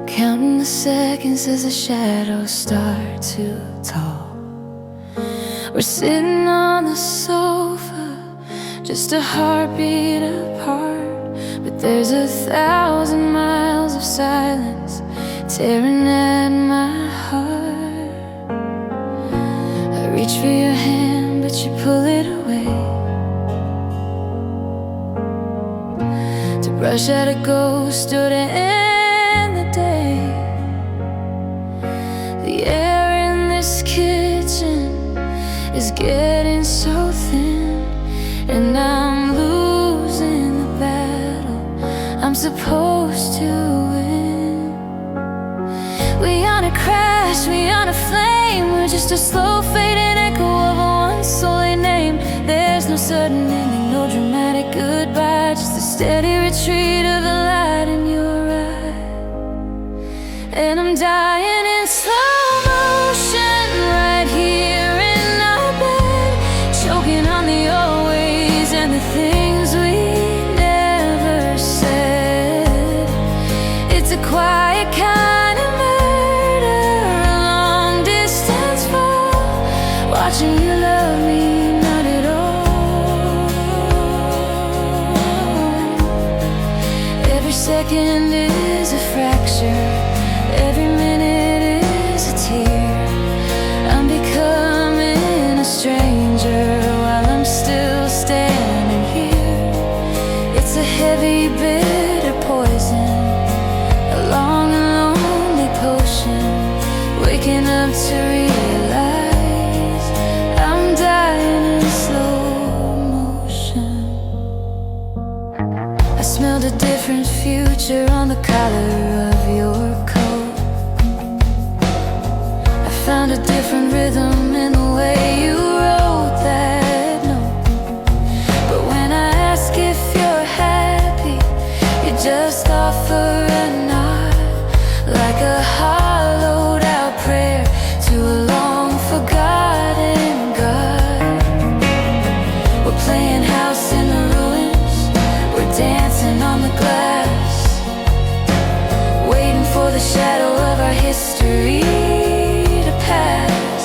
counting the seconds as the shadows start to tall. We're sitting on the sofa, just a heartbeat apart, but there's 1,000 miles of silence tearing at my heart. I reach for your hand, but you pull it away, rush at a ghost or to end the day. The air in this kitchen is getting so thin, and I'm losing the battle I'm supposed to win. We on a crash, we on a flame, we're just a slow fading echo of a once holy name. There's no sudden ending, no dramatic goodbye, just a steady retreat of the light in your eye. And I'm dying in slow motion right here in our bed, choking on the always and the things we never said. It's a quiet kind of murder, picture on the collar of your coat. I found a different rhythm in the way you wrote that note. But when I ask if you're happy, you just offer a nod, like a hollowed out prayer to a long forgotten God. We're playing house in the ruins, we're dancing on the glass, waiting for the shadow of our history to pass.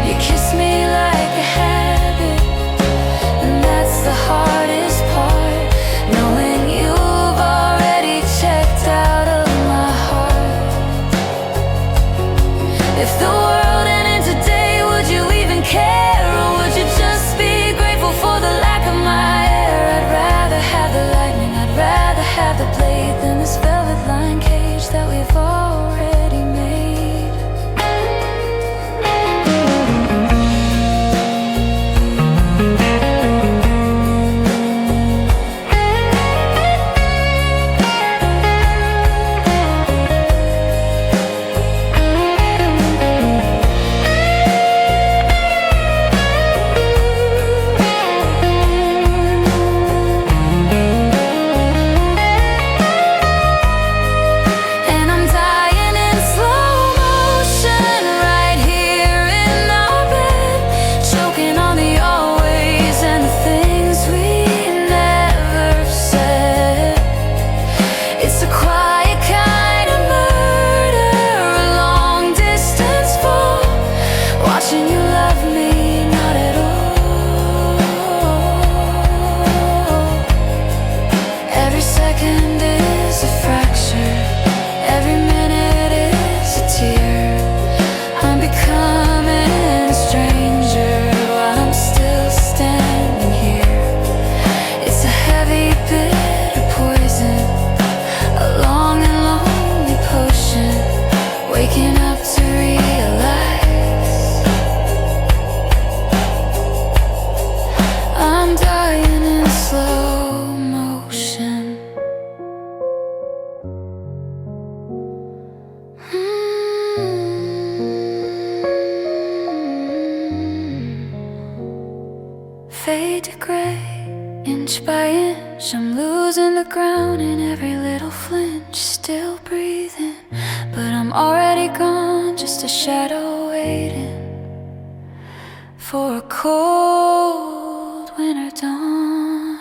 You kiss me like a habit, and that's the hardest part, knowing you've already checked out of my heart. If the world ended today, would you even care? Or would you just be grateful for the lack of my air? I'd rather have the lightning, I'd rather have the blade than this velvet lined cage that we've already made. Waking up to realize I'm dying in slow motion. Fade to gray, inch by inch, I'm losing the ground in every little flinch. Still breathing, but I'm already gone, just a shadow waiting for a cold winter dawn.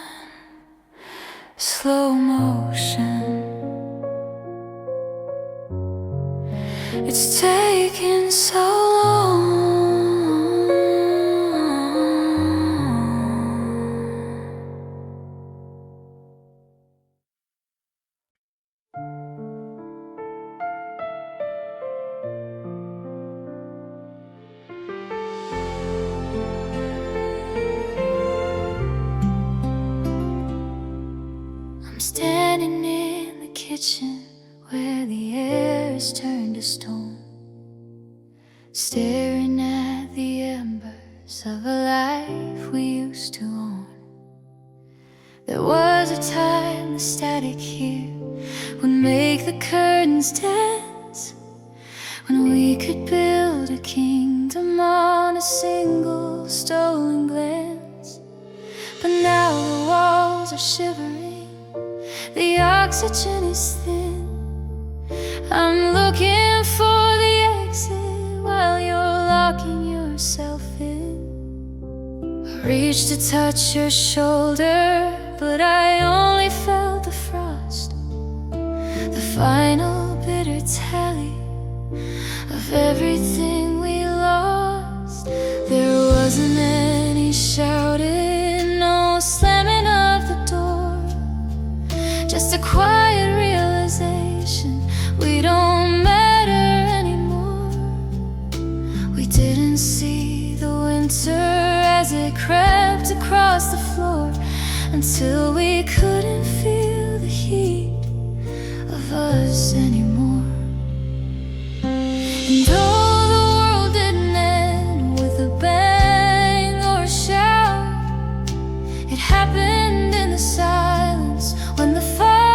Slow motion, it's taking so long. I'm standing in the kitchen where the air is turned to stone, staring at the embers of a life we used to own. There was a time the static here would make the curtains dance, when we could build a kingdom on a single stolen glance. But now the walls are shivering, the oxygen is thin. I'm looking for the exit while you're locking yourself in. I reached to touch your shoulder, but I only felt the frost, the final bitter tally of everything we lost. There wasn't any shouting, no slamming of the door, just a quiet realization we don't matter anymore. We didn't see the winter as it crept across the floor, until we couldn't feel the heat of us anymore. And though the world didn't end with a bang or a shout, it happened in the silence when the fire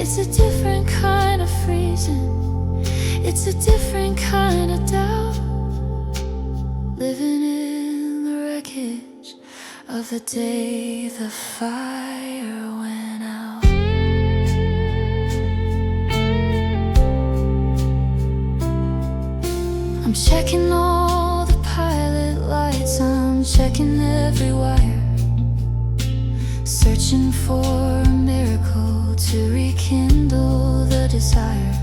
It's a different kind of freezing. It's a different kind of doubt. Living in the wreckage of the day the fire went out. I'm checking all the pilot lights, I'm checking every wire, searching for a miracle to rekindle the desire.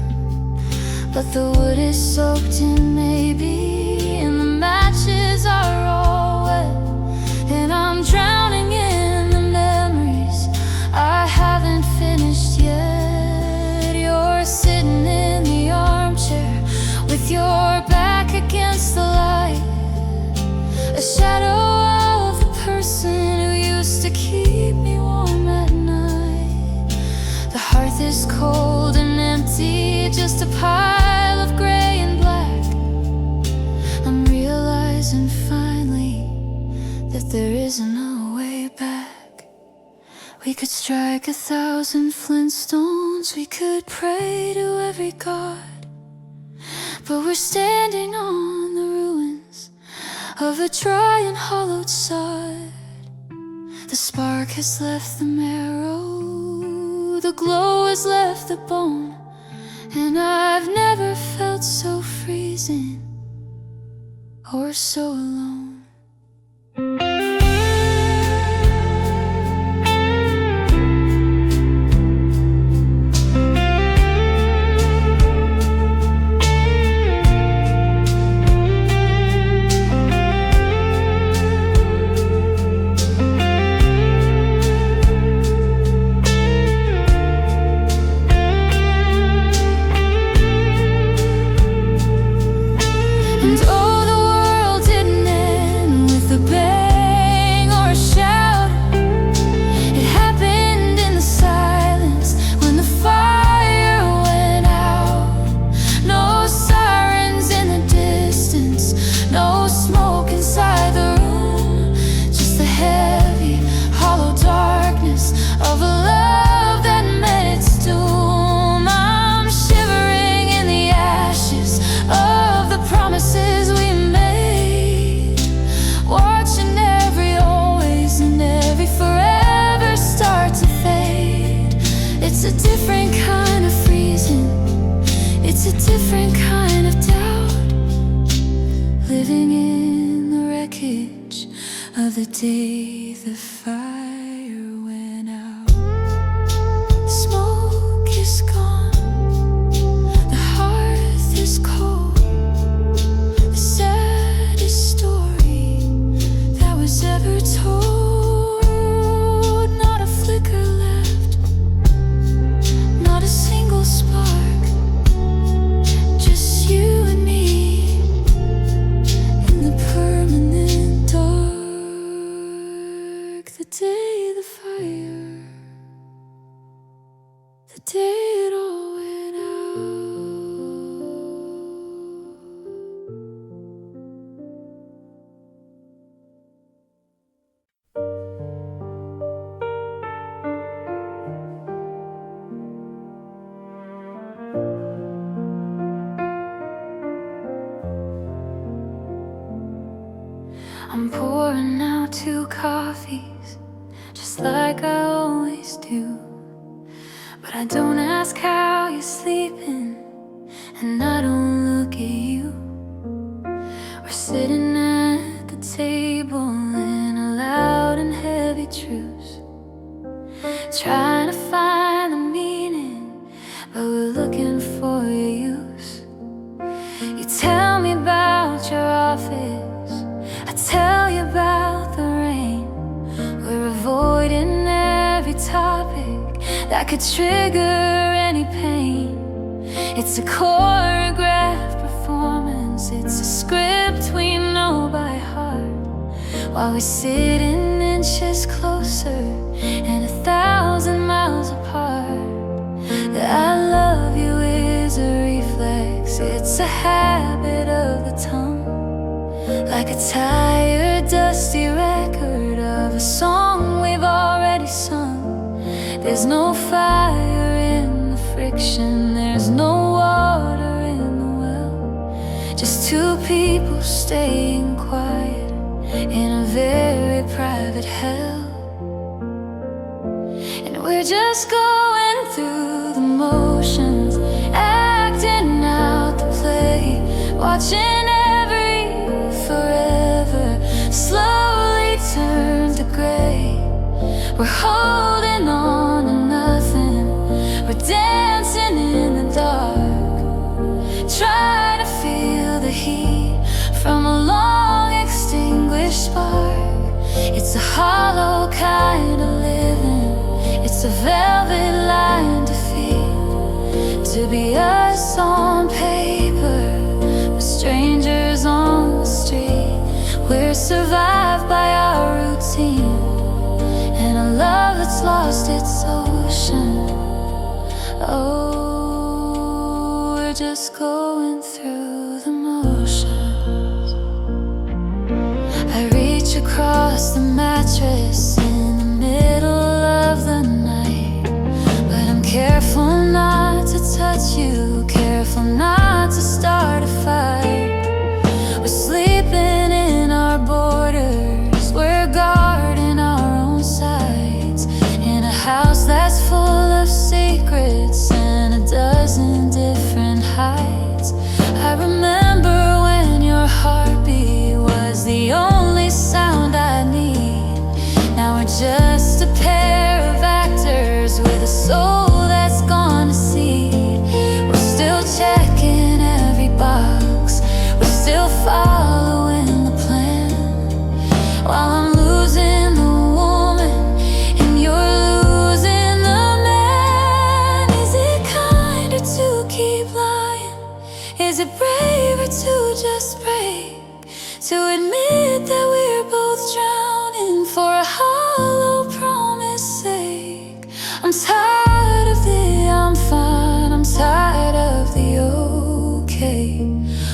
But the wood is soaked in maybe, and the matches are all wet, and I'm drowning in the memories I haven't finished yet. You're sitting in the armchair with your back against the light, a shadow of the person who used to keep me warm at night. The hearth is cold and empty, just a pile of gray and black. I'm realizing finally that there isn't a way back. We could strike 1,000 flintstones, we could pray to every god, but we're standing on the ruins of a dry and hollowed sod. The spark has left the marrow, the glow has left the bone, and I've never felt so freezing or so alone. And oh, the world didn't end with a bang or a shout. It happened in the silence when the fire went out. No sirens in the distance, no smoke inside the room, just the heavy, hollow darkness of a love that met its doom. I'm shivering in the ashes of the promises we made, watching every always and every forever start to fade. It's a different kind of freezing, it's a different kind of doubt. Living in the wreckage of the day the fire went out. The smoke is gone, the hearth is cold, the saddest story that was ever told. Not a flicker left, not a single spark, just you and me in the permanent dark. The day the fire, the day it all went out. I'm pouring out 2 coffees, just like I always do. But I don't ask how you're sleeping, and I don't look at you. We're sitting at the table in a loud and heavy truce, trying to find the meaning, but we're looking for your use. You tell me about your office, I tell you about the rain. We're avoiding every topic that could trigger any pain. It's a choreographed performance, it's a script we know by heart, while we're sitting inches closer and 1,000 miles apart. The I love you is a reflex, it's a habit of the tongue, like a tired, dusty record of a song we've already sung. There's no fire in the station. There's no water in the well, just two people staying quiet in a very private hell. And we're just going through the motions, acting out the play, watching every forever slowly turn to gray. We're holding on to nothing, we're dancing in the dark, trying to feel the heat from a long extinguished spark. It's a hollow kind of living, it's a velvet line to feel, to be us on paper, but strangers on the street. We're survived by our routine, and a love that's lost its ocean. Oh, we're just going through the motions. I reach across the mattress in the middle of the night, but I'm careful not to touch you, careful not to start a fight. We're sleeping in our borders, we're guarding our own sides, in a house that's full of secrets and a dozen different heights. I remember when your heartbeat was the only sound I need. Now we're just a pair of actors with a soul that's gone to seed. We're still checking every box, we're still following the plan, while I'm losing the woman and you're losing the man. Is it kinder to keep lying? Is it braver to just break, to admit that we're both drowning for a hollow promise sake? I'm tired of the I'm fine, I'm tired of the okay,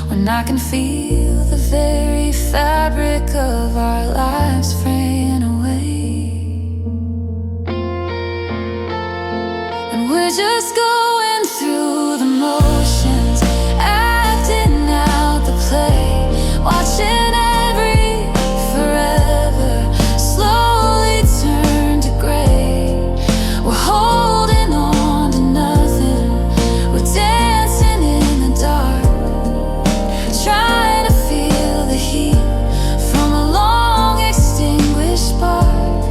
when I can feel the very fabric of our lives fraying away. And we're just going through the motions, acting out the play, watching every forever slowly turn to gray. We're holding on to nothing, we're dancing in the dark, trying to feel the heat from a long extinguished spark.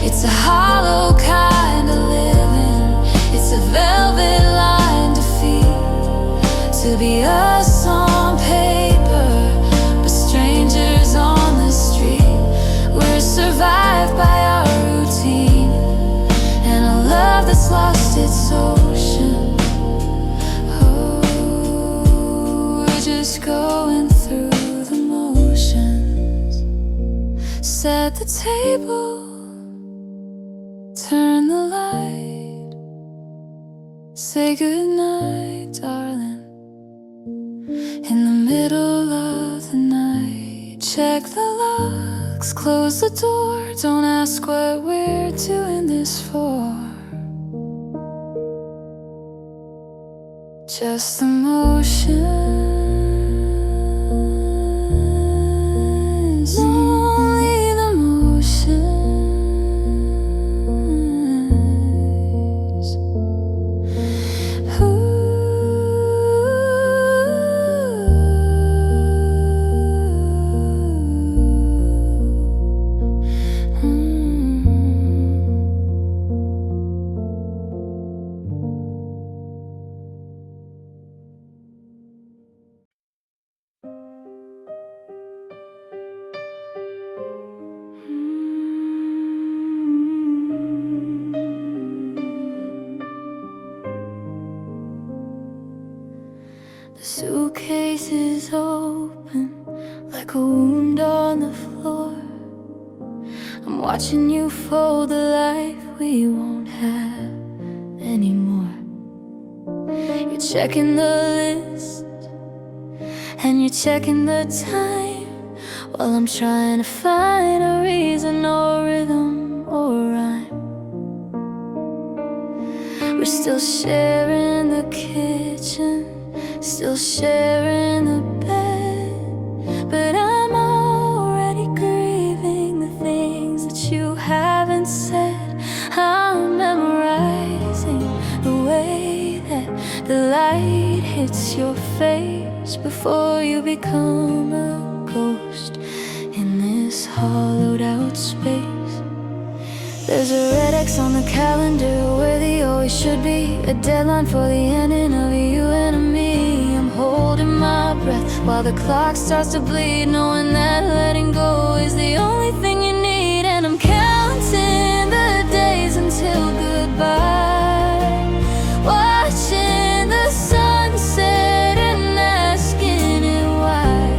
It's a hollow kind of living, it's a velvet line to feel, to be us on paper, but strangers on the street. We're survived by our routine, and a love that's lost its ocean. Oh, we're just going through the motions. Set the table, turn the light, say goodnight, darling, in the middle of the night. Check the locks, close the door, don't ask what we're doing this for. Just the motions, only the motions. Ooh. The suitcase is open like a wound on the floor. I'm watching you fold the life we won't have anymore. You're checking the list and you're checking the time, while I'm trying to find a reason or rhythm or rhyme. We're still sharing the kitchen, still sharing the bed. But I'm already grieving the things that you haven't said. I'm memorizing the way that the light hits your face before you become a ghost in this hollowed out space. There's a red X on the calendar where the always should be, a deadline for the ending of you and me. I'm holding my breath while the clock starts to bleed, knowing that letting go is the only thing you need. And I'm counting the days until goodbye, watching the sunset and asking it why.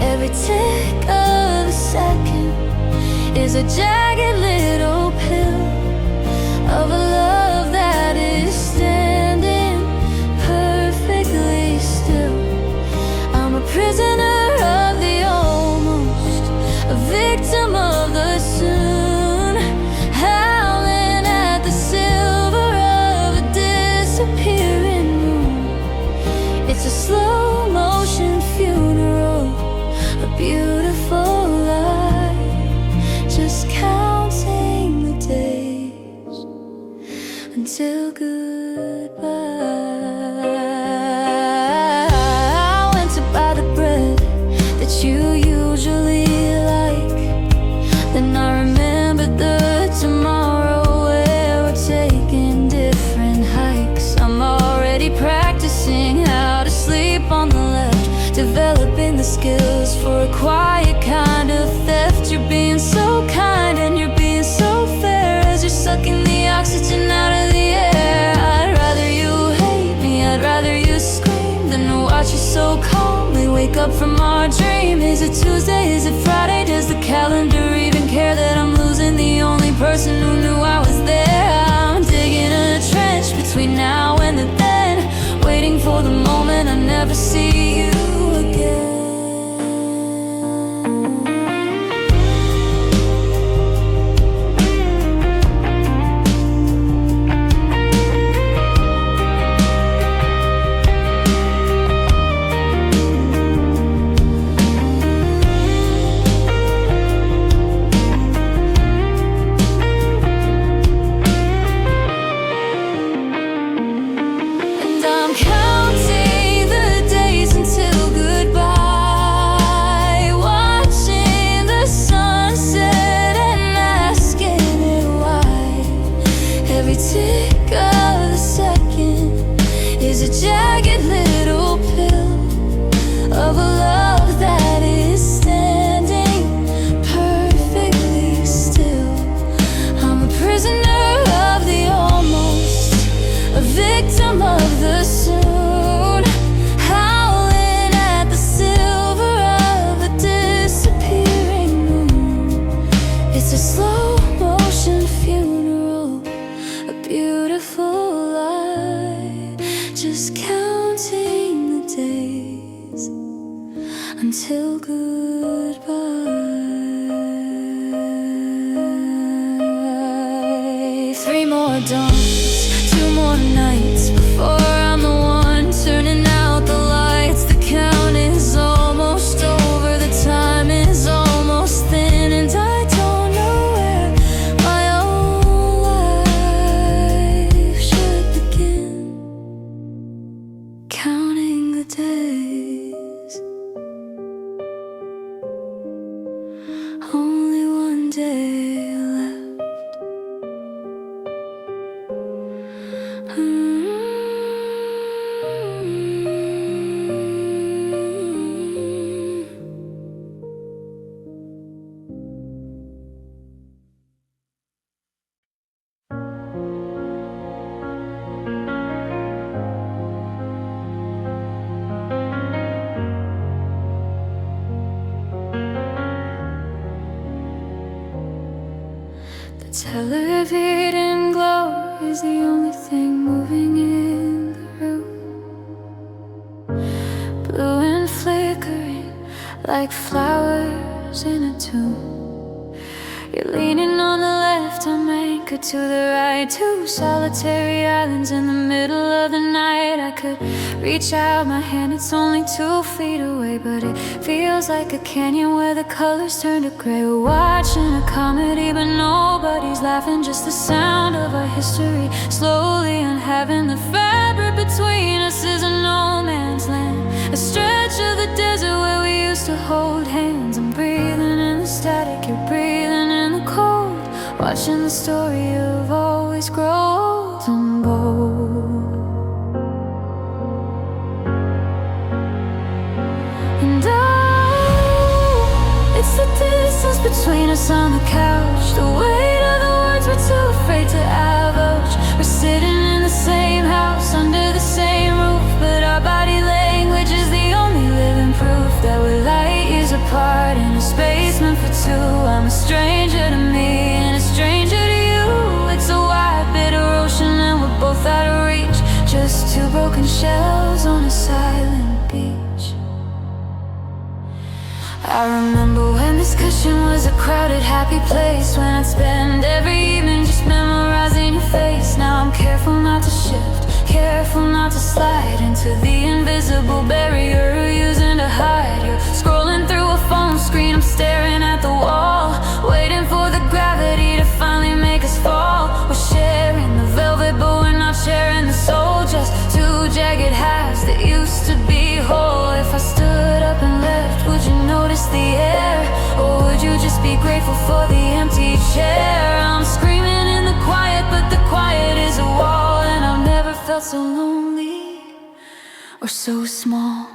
Every tick of a second is a jagged little pill of a love that is standing perfectly still. I'm a prisoner of the almost, a victim of the soon, howling at the silver of a disappearing moon. It's a slow motion funeral, a beautiful life, just counting the days until goodbye. I went to buy the bread that you usually like, then I remembered the tomorrow where we're taking different hikes. I'm already practicing how to sleep on the left, developing the skills for a quiet kind of theft. You're being so kind and you're being so fair as you're sucking the oxygen out of the air. I'd rather you hate me, I'd rather you scream than to watch you so calmly wake up from our dream. Is it Tuesday, is it Friday, does the calendar even care that I'm losing the only person who knew I was there? I'm digging a trench between now and the then, waiting for the moment I never see you again. Tick of the second is a jagged little pill of a love that is standing perfectly still. I'm a prisoner of the almost, a victim of the soon, howling at the silver of a disappearing moon. It's a slow motion funeral, a beautiful life, just counting the days until goodbye. 3 more dawns, 2 more nights before I'm the one turning out the lights. The count is almost over, the time is almost thin, and I don't know where my own life should begin. Counting the days, only one day left. The television glow is the only thing moving in the room, blue and flickering like flowers in a tomb. You're leaning on the left, I'm anchored anchor to the right. Two solitary islands in the middle of the night. I could reach out my hand, it's only 2 feet away, but it feels like a canyon where the colors turn to gray. We're watching a comedy, but nobody's laughing, just the sound of our history slowly unhaving. The fabric between us is a no man's land, a stretch of the desert where we used to hold hands. I'm breathing in the static, you're breathing in the cold, watching the story of always grows and gold. And oh, it's the distance between us on the couch, the weight of the words we're too afraid to avouch. We're sitting in the same house, under the same roof, but our body language is the only living proof that we're light years apart in a space meant for two. I'm a stranger to me and a stranger to you. It's a wide, bitter ocean and we're both out of reach, just two broken shells on a silent beach. I remember when this cushion was a crowded, happy place, when I'd spend every evening just memorizing your face. Now I'm careful not to shift, careful not to slide into the invisible barrier you're using to hide. You're scrolling through a phone screen, I'm staring at the wall, waiting for the gravity to finally make us fall. We're sharing the velvet, but we're not sharing the soul, just two jagged halves that used to be whole. If I stood up and left, would you notice the air, or would you just be grateful for the empty chair? I'm screaming in the quiet, but the quiet is a wall, and I've never felt so lonely or so small.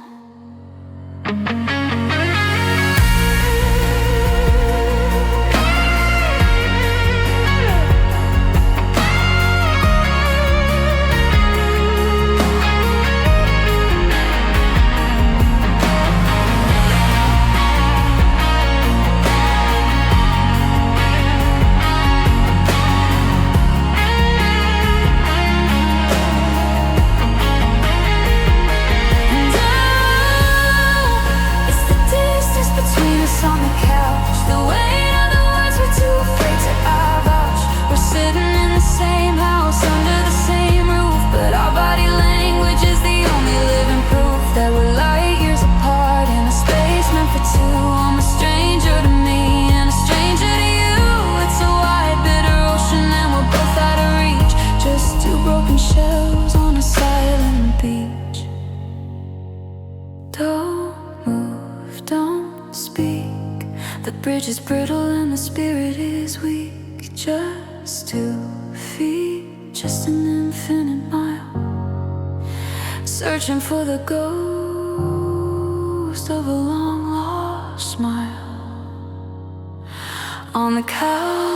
The bridge is brittle and the spirit is weak, just 2 feet, just an infinite mile, searching for the ghost of a long lost smile on the couch.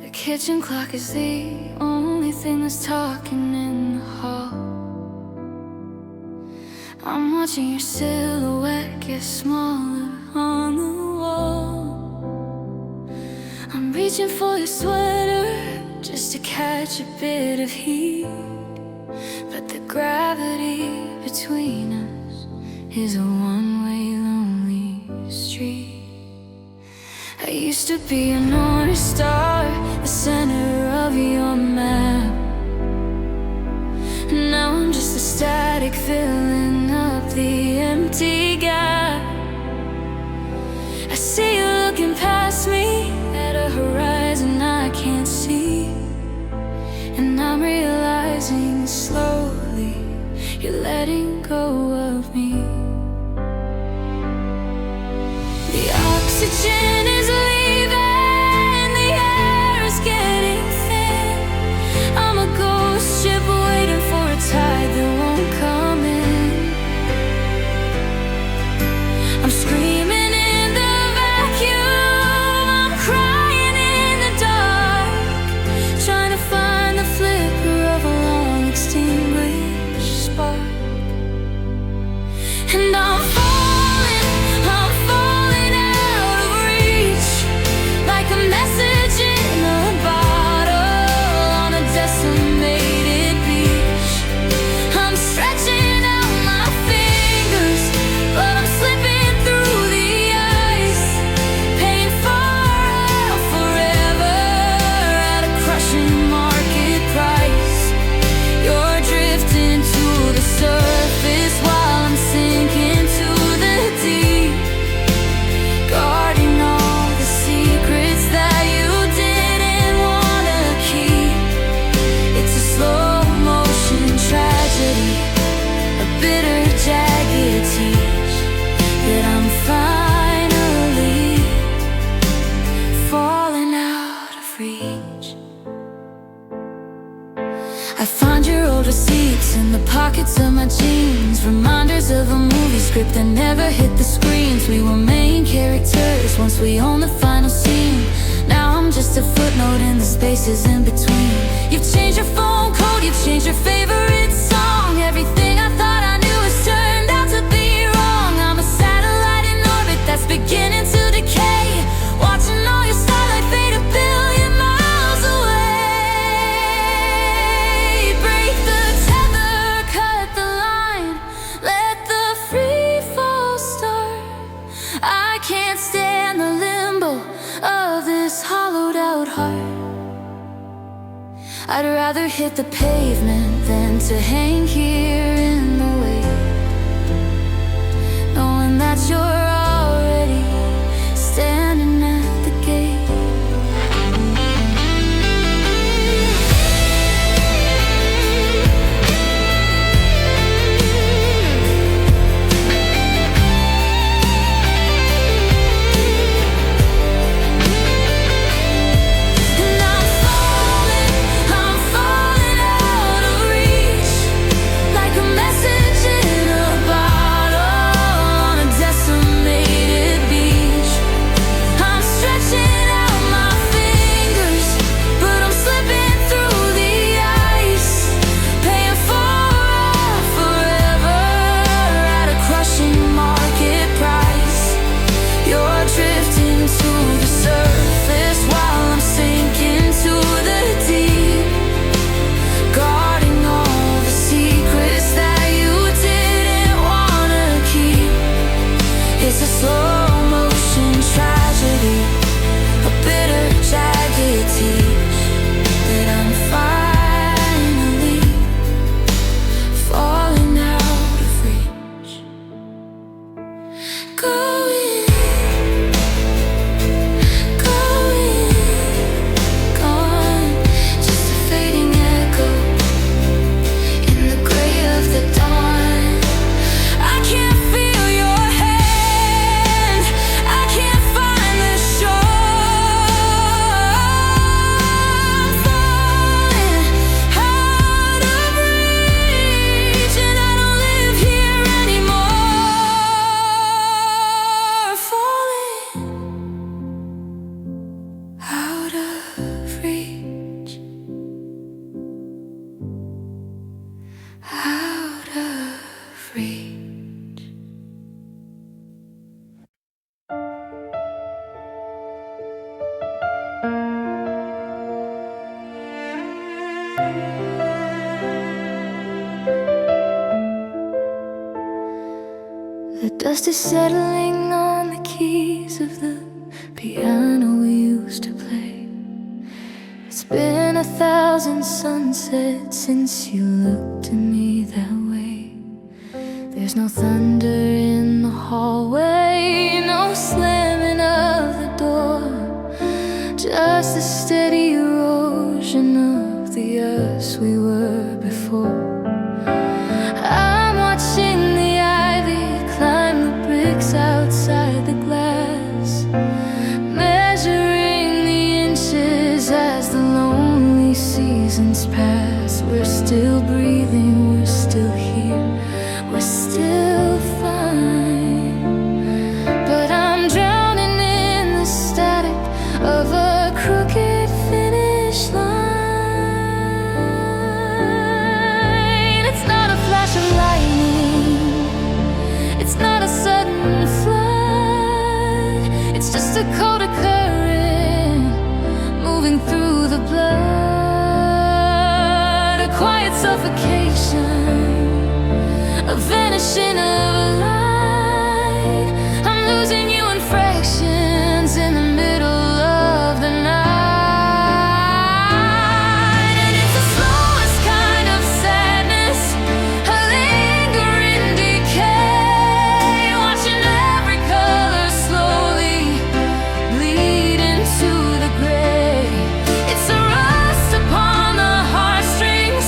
The kitchen clock is the only thing that's talking in the hall. I'm watching your silhouette get smaller on the wall. I'm reaching for your sweater just to catch a bit of heat, but the gravity between us is a one-way lonely street. I used to be a North Star, the center of your map. Now I'm just a static filling up the empty gap. I see you looking past me at a horizon I can't see, and I'm realizing slowly you're letting go of me. The oxygen is leaving, the air is getting thin. I'm a ghost ship waiting for a tide that won't come in. I'm screaming in the script that never hit the screens. We were main characters once we owned the final scene. Now I'm just a footnote in the spaces in between. You've changed your phone code, you've changed your favorite song. Everything I thought I knew has turned out to be wrong. I'm a satellite in orbit that's beginning to decay, watching all your starlight fade a billion miles away. Break the tether, cut the line, let the free fall start. I can't stand the limbo of this hollowed out heart. I'd rather hit the pavement than to hang here in the wind, knowing that you're already standing at the gate. The dust is settling on the keys of the piano we used to play. It's been 1,000 sunsets since you looked at me that way. There's no thunder in the hallway, no slamming of the door, just the steady erosion of the us we were before. I'm watching the ivy climb the bricks outside the glass, measuring the inches as the lonely seasons pass. We're still breathing, we're still here, we're still fine. But I'm drowning in the static of a crooked finish line. It's not a flash of lightning, it's not a sudden flood, it's just a cold current moving through the blood. A quiet suffocation, a vanishing of light. I'm losing you in fractions in the middle of the night. And it's the slowest kind of sadness, a lingering decay, watching every color slowly bleed into the gray. It's a rust upon the heartstrings,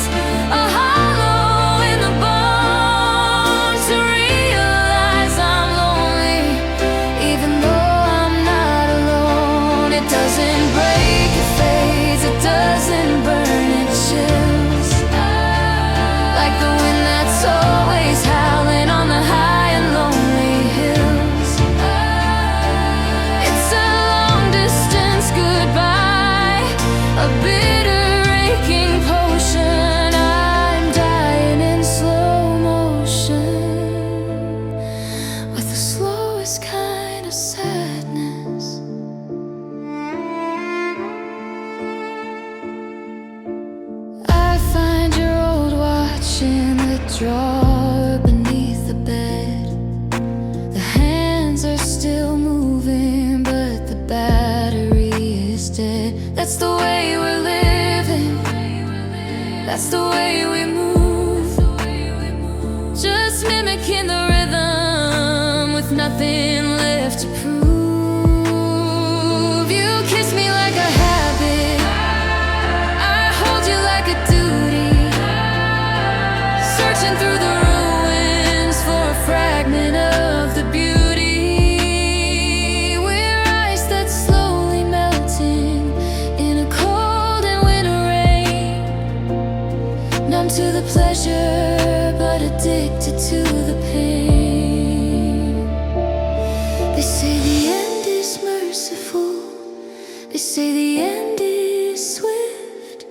a hollow in the bone, to realize That's the way we move, just mimicking the rhythm with nothing left to prove. You kiss me like a habit, I hold you like a duty, searching through the ruins for a fragment of the beauty. We're ice that's slowly melting in a cold and winter rain, numb to the pleasure but addicted to the pain. They say the end is merciful, they say the end is swift,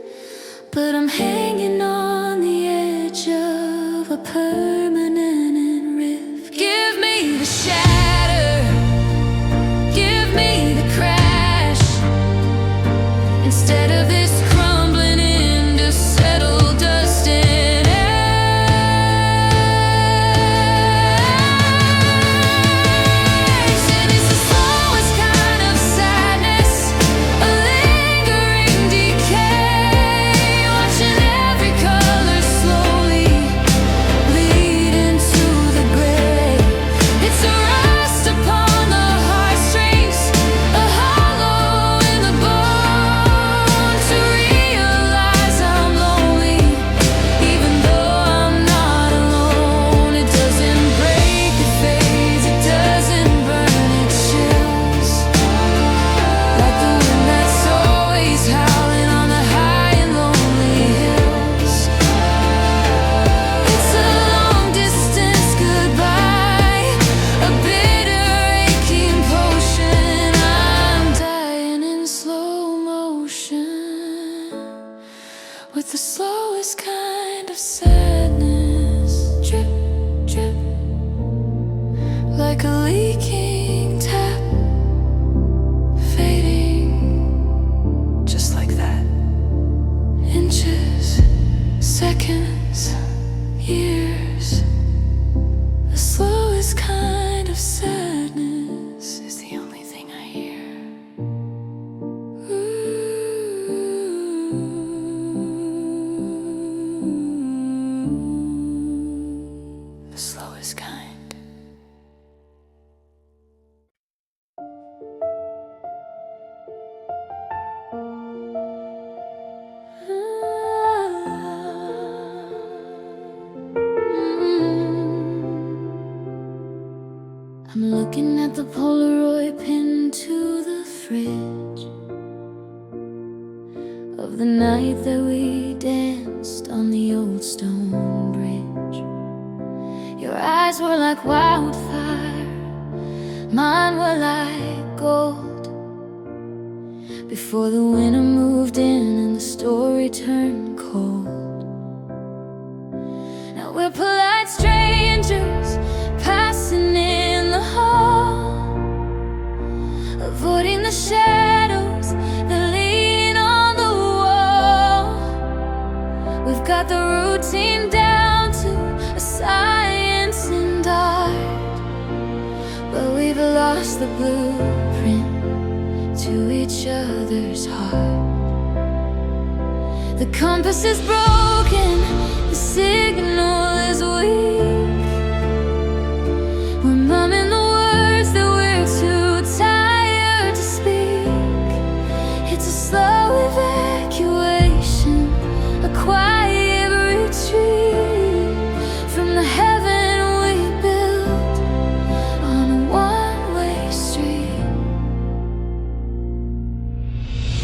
but I'm hanging on the edge of a permanent rift. Give me the shatter, give me the crash, instead of this crumbling into settled dust and ash. And it's the slowest kind of sadness, a lingering decay, watching every color slowly bleed into the gray. It's a rust upon the heartstrings, a hollow in the bone, to realize I'm lonely, even though I'm not alone. It doesn't break, it fades, it doesn't burn, it chills, like the wind that's always howling on the high and lonely hills. It's a long distance goodbye, a bitter aching potion. I'm dying in slow motion, with the slowest kind of sadness. Drip, drip, like a leaking tap, fading just like that. Inches, seconds, years. The slowest kind of sadness is the only thing I hear. The slowest kind. I'm looking at the Polaroid pinned to the fridge of the night that we danced on the old stone bridge. Your eyes were like wildfire, mine were like gold. Before the winter moved in and the story turned cold. Now we're polite strangers passing in the hall, avoiding the shadows that lean on the wall. We've got the routine down to a science and art, but we've lost the blueprint to each other's heart. The compass is broken, the signal is weak. We're mumbling the words that we're too tired to speak. It's a slow evacuation, a quiet retreat from the heaven we built on a one-way street.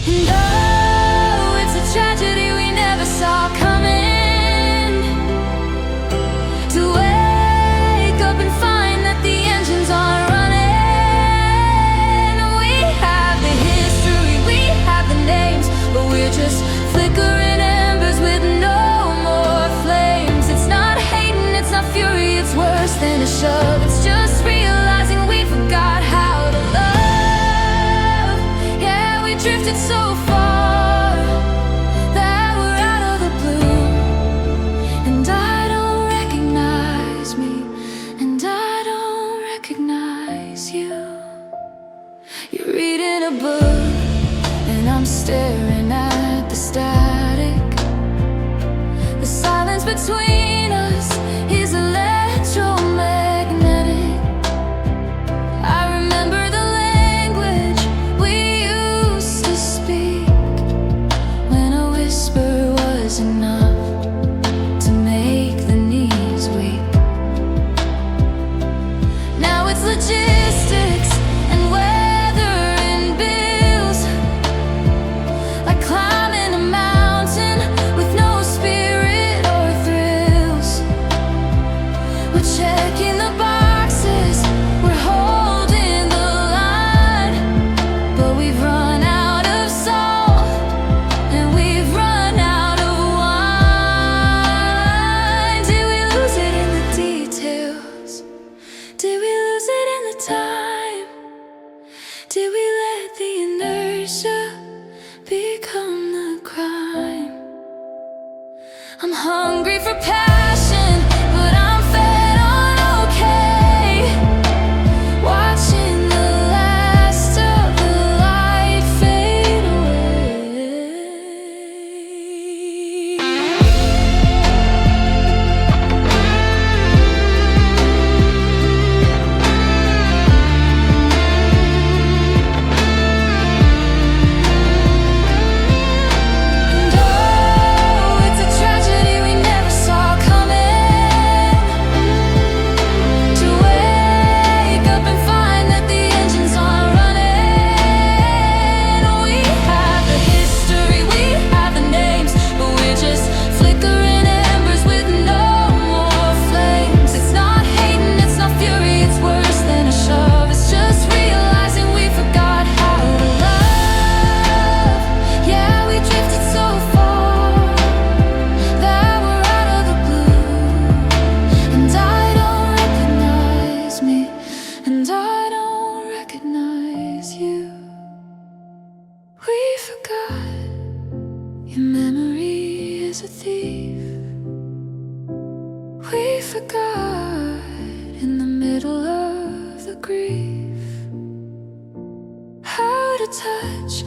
And oh, it's a tragedy we never saw coming, to wake up and find that the engines aren't running. We have the history, we have the names, but we're just flickering embers with no more flames. It's not hating, it's not fury, it's worse than a shove. It's just realizing we forgot how to love. Yeah, we drifted so far that we're out of the blue. And I don't recognize me, and I don't recognize you. You're reading a book, and I'm staring at the static. between us is electromagnetic. I remember the language we used to speak, when a whisper was enough to make the knees weak. Now it's logistics and weather and bills, like climbing a mountain with no spirit or thrills. We're checking the boxes, we're holding the line, but we've run out of salt and we've run out of wine. Did we lose it in the details? Did we lose it in the time? Did we let the inertia become the crime? I'm hungry for passion, but I'm fed on okay. Watching the last of the light fade away. And oh, it's a tragedy we never saw coming, to wake up and find that the engines aren't running. We have the history, we have the names, but we're just flickering embers with no more flames. It's not hating, it's not fury, it's worse than a shove. It's just realizing we forgot how to love. Yeah, we drifted so far that we're out of the blue, and I don't recognize me, and I don't recognize you. We forgot your memory is a thief. We forgot in the middle of the grief how to touch